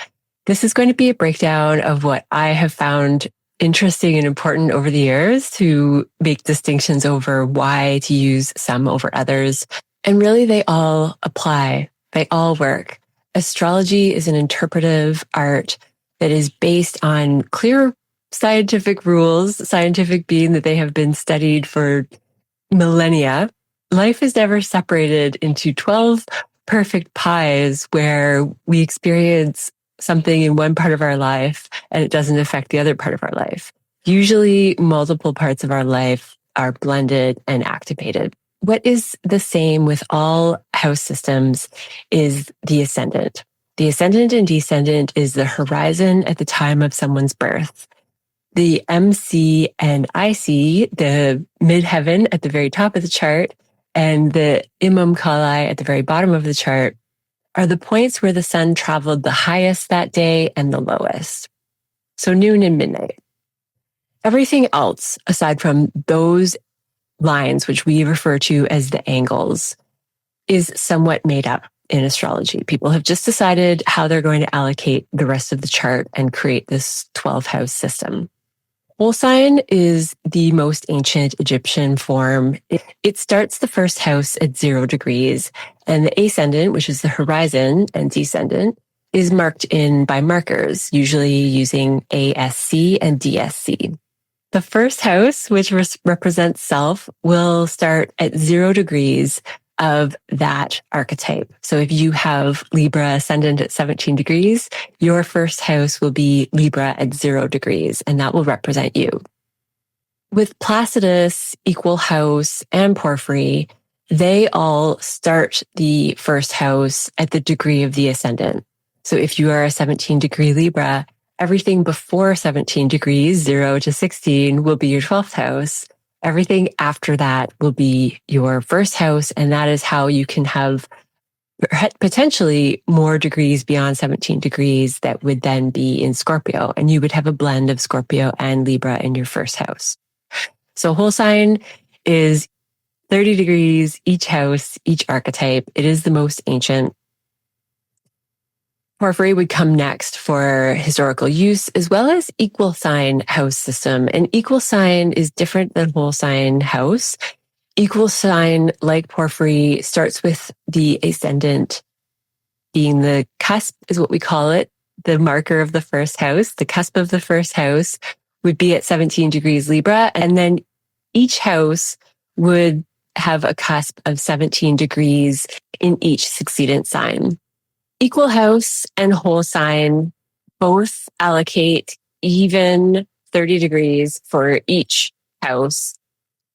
This is going to be a breakdown of what I have found interesting and important over the years to make distinctions over why to use some over others. And really, they all apply. They all work. Astrology is an interpretive art that is based on clear scientific rules, scientific being that they have been studied for millennia. Life is never separated into 12 perfect pies where we experience something in one part of our life and it doesn't affect the other part of our life. Usually, multiple parts of our life are blended and activated. What is the same with all house systems is the ascendant. The ascendant and descendant is the horizon at the time of someone's birth. The MC and IC, the midheaven at the very top of the chart, and the Imam Kali at the very bottom of the chart are the points where the sun traveled the highest that day and the lowest. So noon and midnight. Everything else, aside from those lines, which we refer to as the angles, is somewhat made up in astrology. People have just decided how they're going to allocate the rest of the chart and create this 12 house system. Whole sign is the most ancient Egyptian form. It starts the first house at 0 degrees, and the ascendant, which is the horizon, and descendant is marked in by markers, usually using ASC and DSC. The first house, which represents self, will start at 0 degrees of that archetype. So if you have Libra ascendant at 17 degrees, your first house will be Libra at 0 degrees, and that will represent you. With Placidus, equal house, and Porphyry, they all start the first house at the degree of the ascendant. So if you are a 17 degree Libra, everything before 17 degrees, 0 to 16, will be your 12th house. Everything after that will be your first house, and that is how you can have potentially more degrees beyond 17 degrees that would then be in Scorpio, and you would have a blend of Scorpio and Libra in your first house. So whole sign is 30 degrees each house, each archetype. It is the most ancient. Porphyry would come next for historical use, as well as equal sign house system. And equal sign is different than whole sign house. Equal sign, like Porphyry, starts with the ascendant being the cusp, is what we call it, the marker of the first house. The cusp of the first house would be at 17 degrees Libra, and then each house would have a cusp of 17 degrees in each succeedent sign. Equal house and whole sign both allocate even 30 degrees for each house,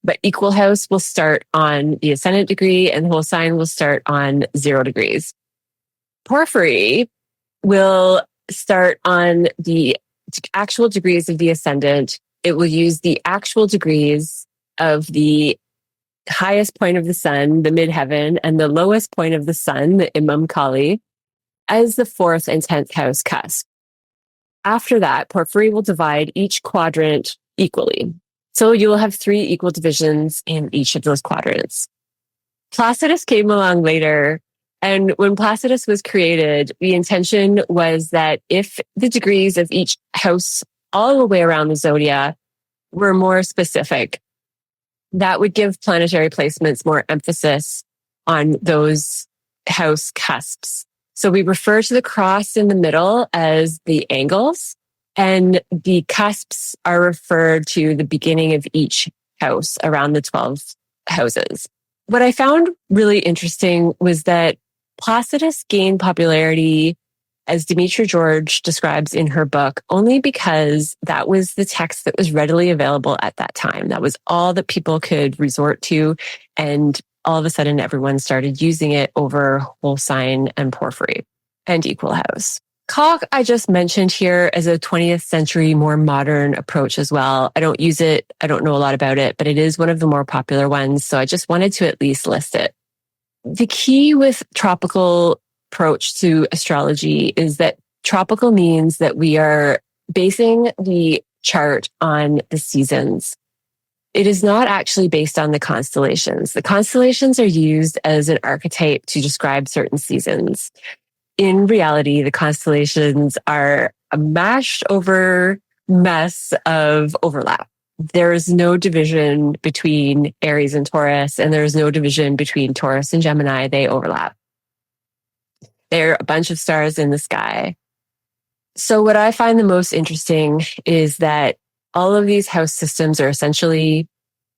but equal house will start on the ascendant degree and whole sign will start on 0 degrees. Porphyry will start on the actual degrees of the ascendant. It will use the actual degrees of the highest point of the sun, the midheaven, and the lowest point of the sun, the Imam Kali, as the 4th and 10th house cusp. After that, Porphyry will divide each quadrant equally. So you will have 3 equal divisions in each of those quadrants. Placidus came along later, and when Placidus was created, the intention was that if the degrees of each house all the way around the zodiac were more specific, that would give planetary placements more emphasis on those house cusps. So we refer to the cross in the middle as the angles, and the cusps are referred to the beginning of each house around the 12 houses. What I found really interesting was that Placidus gained popularity, as Demetra George describes in her book, only because that was the text that was readily available at that time. That was all that people could resort to. And all of a sudden, everyone started using it over whole sign and porphyry and equal house. Koch, I just mentioned here as a 20th century, more modern approach as well. I don't use it. I don't know a lot about it, but it is one of the more popular ones. So I just wanted to at least list it. The key with tropical approach to astrology is that tropical means that we are basing the chart on the seasons. It is not actually based on the constellations. The constellations are used as an archetype to describe certain seasons. In reality, the constellations are a mashed over mess of overlap. There is no division between Aries and Taurus, and there is no division between Taurus and Gemini. They overlap. They're a bunch of stars in the sky. So what I find the most interesting is that all of these house systems are essentially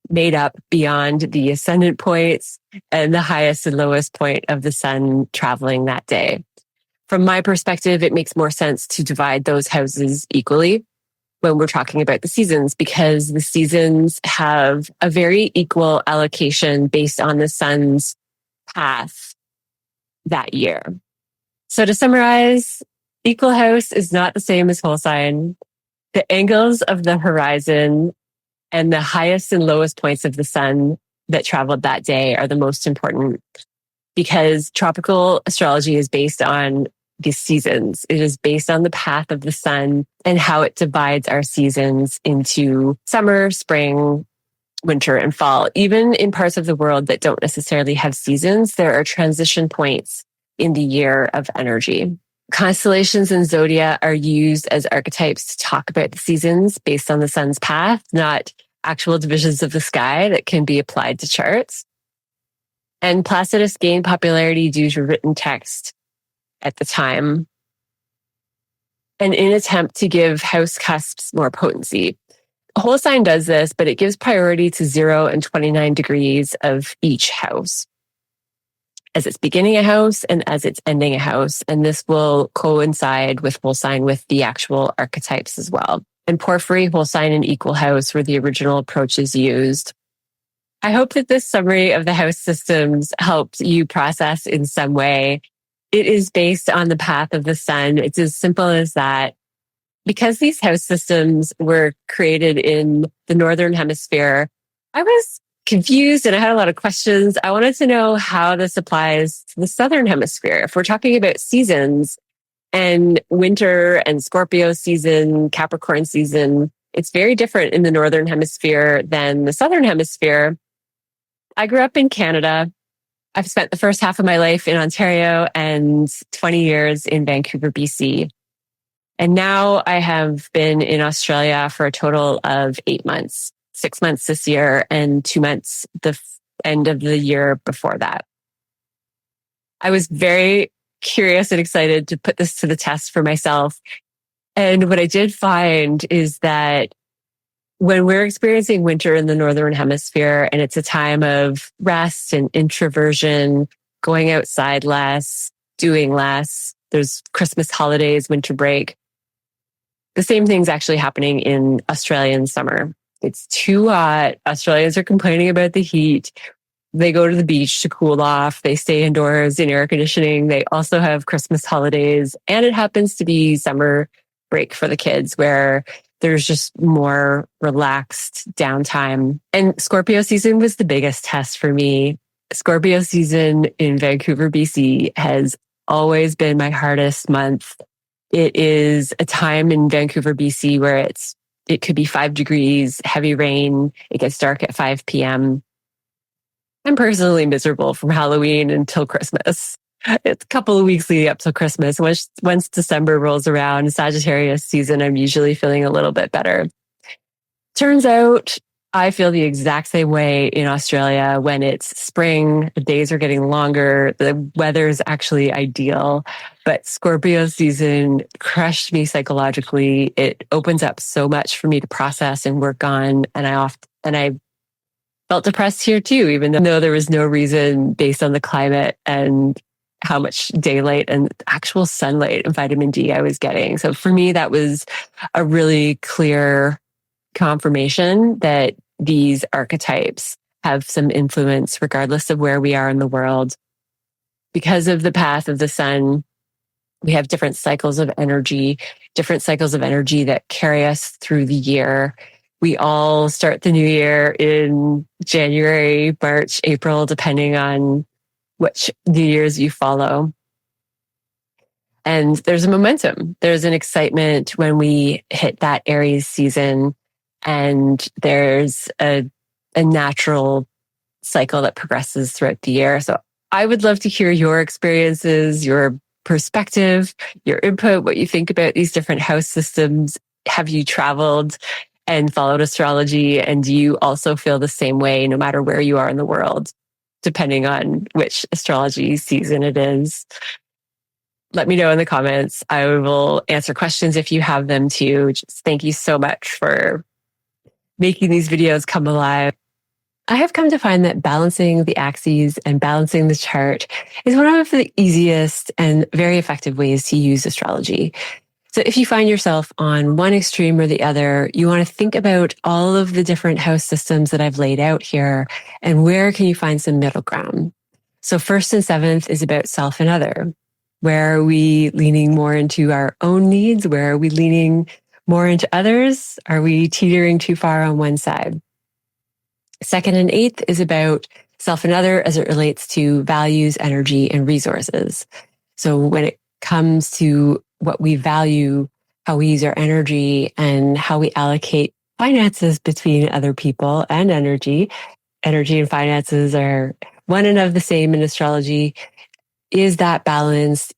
made up beyond the ascendant points and the highest and lowest point of the sun traveling that day. From my perspective, it makes more sense to divide those houses equally when we're talking about the seasons, because the seasons have a very equal allocation based on the sun's path that year. So to summarize, equal house is not the same as whole sign. The angles of the horizon and the highest and lowest points of the sun that traveled that day are the most important, because tropical astrology is based on the seasons. It is based on the path of the sun and how it divides our seasons into summer, spring, winter, and fall. Even in parts of the world that don't necessarily have seasons, there are transition points in the year of energy. Constellations and zodiac are used as archetypes to talk about the seasons based on the sun's path, not actual divisions of the sky that can be applied to charts. And Placidus gained popularity due to written text at the time, and in an attempt to give house cusps more potency. Whole sign does this, but it gives priority to 0 and 29 degrees of each house as it's beginning a house and as it's ending a house. And this will coincide with whole sign with the actual archetypes as well. And Porphyry, whole sign, and equal house were the original approaches used. I hope that this summary of the house systems helped you process in some way. It is based on the path of the sun. It's as simple as that. Because these house systems were created in the Northern Hemisphere, I was confused and I had a lot of questions. I wanted to know how this applies to the Southern Hemisphere. If we're talking about seasons and winter and Scorpio season, Capricorn season, it's very different in the Northern Hemisphere than the Southern Hemisphere. I grew up in Canada. I've spent the first half of my life in Ontario and 20 years in Vancouver, BC. And now I have been in Australia for a total of 8 months, 6 months this year and 2 months the end of the year before that. I was very curious and excited to put this to the test for myself. And what I did find is that when we're experiencing winter in the Northern Hemisphere and it's a time of rest and introversion, going outside less, doing less, there's Christmas holidays, winter break. The same thing's actually happening in Australian summer. It's too hot. Australians are complaining about the heat. They go to the beach to cool off. They stay indoors in air conditioning. They also have Christmas holidays. And it happens to be summer break for the kids where there's just more relaxed downtime. And Scorpio season was the biggest test for me. Scorpio season in Vancouver, BC has always been my hardest month. It is a time in Vancouver, BC where it could be 5 degrees, heavy rain. It gets dark at 5 p.m. I'm personally miserable from Halloween until Christmas. It's a couple of weeks leading up till Christmas. Once December rolls around, Sagittarius season, I'm usually feeling a little bit better. Turns out I feel the exact same way in Australia. When it's spring, the days are getting longer, the weather is actually ideal. But Scorpio season crushed me psychologically. It opens up so much for me to process and work on. And I felt depressed here too, even though there was no reason based on the climate and how much daylight and actual sunlight and vitamin D I was getting. So for me, that was a really clear confirmation that these archetypes have some influence regardless of where we are in the world. Because of the path of the sun, we have different cycles of energy that carry us through the year. We all start the new year in January, March, April, depending on which New Year's you follow. And there's a momentum. There's an excitement when we hit that Aries season, and there's a natural cycle that progresses throughout the year. So I would love to hear your experiences, your perspective, your input, what you think about these different house systems. Have you traveled and followed astrology? And do you also feel the same way no matter where you are in the world, depending on which astrology season it is? Let me know in the comments. I will answer questions if you have them too. Just thank you so much for making these videos come alive. I have come to find that balancing the axes and balancing the chart is one of the easiest and very effective ways to use astrology. So if you find yourself on one extreme or the other, you want to think about all of the different house systems that I've laid out here and where can you find some middle ground. So first and seventh is about self and other. Where are we leaning more into our own needs? Where are we leaning more into others? Are we teetering too far on one side? Second and eighth is about self and other as it relates to values, energy, and resources. So when it comes to what we value, how we use our energy, and how we allocate finances between other people and energy and finances are one and of the same in astrology. Is that balanced?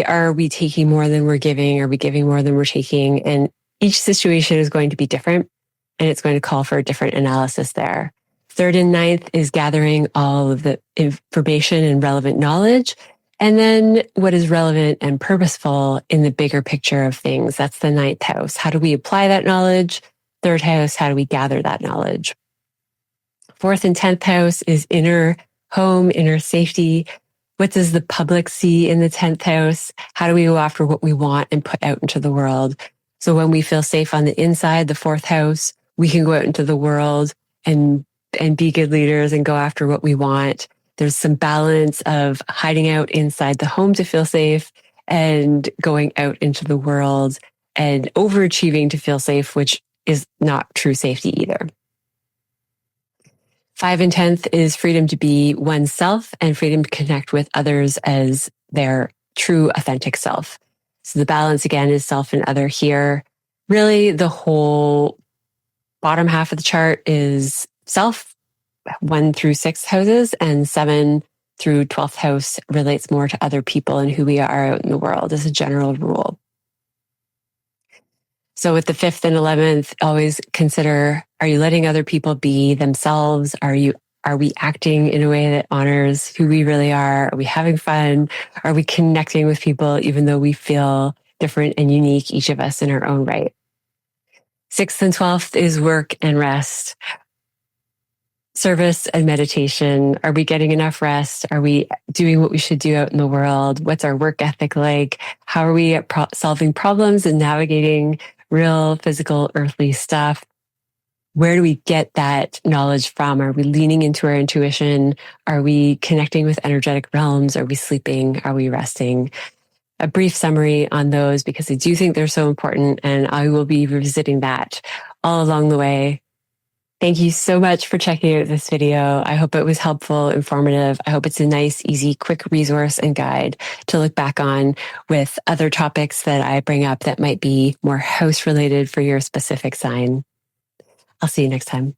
Are we taking more than we're giving? Are we giving more than we're taking? And each situation is going to be different, and it's going to call for a different analysis there. Third and ninth is gathering all of the information and relevant knowledge. And then what is relevant and purposeful in the bigger picture of things. That's the ninth house. How do we apply that knowledge? Third house, how do we gather that knowledge? Fourth and 10th house is inner home, inner safety. What does the public see in the 10th house? How do we go after what we want and put out into the world? So when we feel safe on the inside, the fourth house, we can go out into the world and be good leaders and go after what we want. There's some balance of hiding out inside the home to feel safe and going out into the world and overachieving to feel safe, which is not true safety either. 5 and 10th is freedom to be oneself and freedom to connect with others as their true authentic self. So the balance again is self and other here. Really the whole bottom half of the chart is self, 1 through 6 houses, and 7 through 12th house relates more to other people and who we are out in the world as a general rule. So with the 5th and 11th, always consider, are you letting other people be themselves? Are we acting in a way that honors who we really are? Are we having fun? Are we connecting with people even though we feel different and unique, each of us in our own right? 6th and 12th is work and rest. Service and meditation. Are we getting enough rest? Are we doing what we should do out in the world? What's our work ethic like? How are we at solving problems and navigating real physical earthly stuff? Where do we get that knowledge from? Are we leaning into our intuition? Are we connecting with energetic realms? Are we sleeping? Are we resting? A brief summary on those because I do think they're so important, and I will be revisiting that all along the way. Thank you so much for checking out this video. I hope it was helpful, informative. I hope it's a nice, easy, quick resource and guide to look back on with other topics that I bring up that might be more house related for your specific sign. I'll see you next time.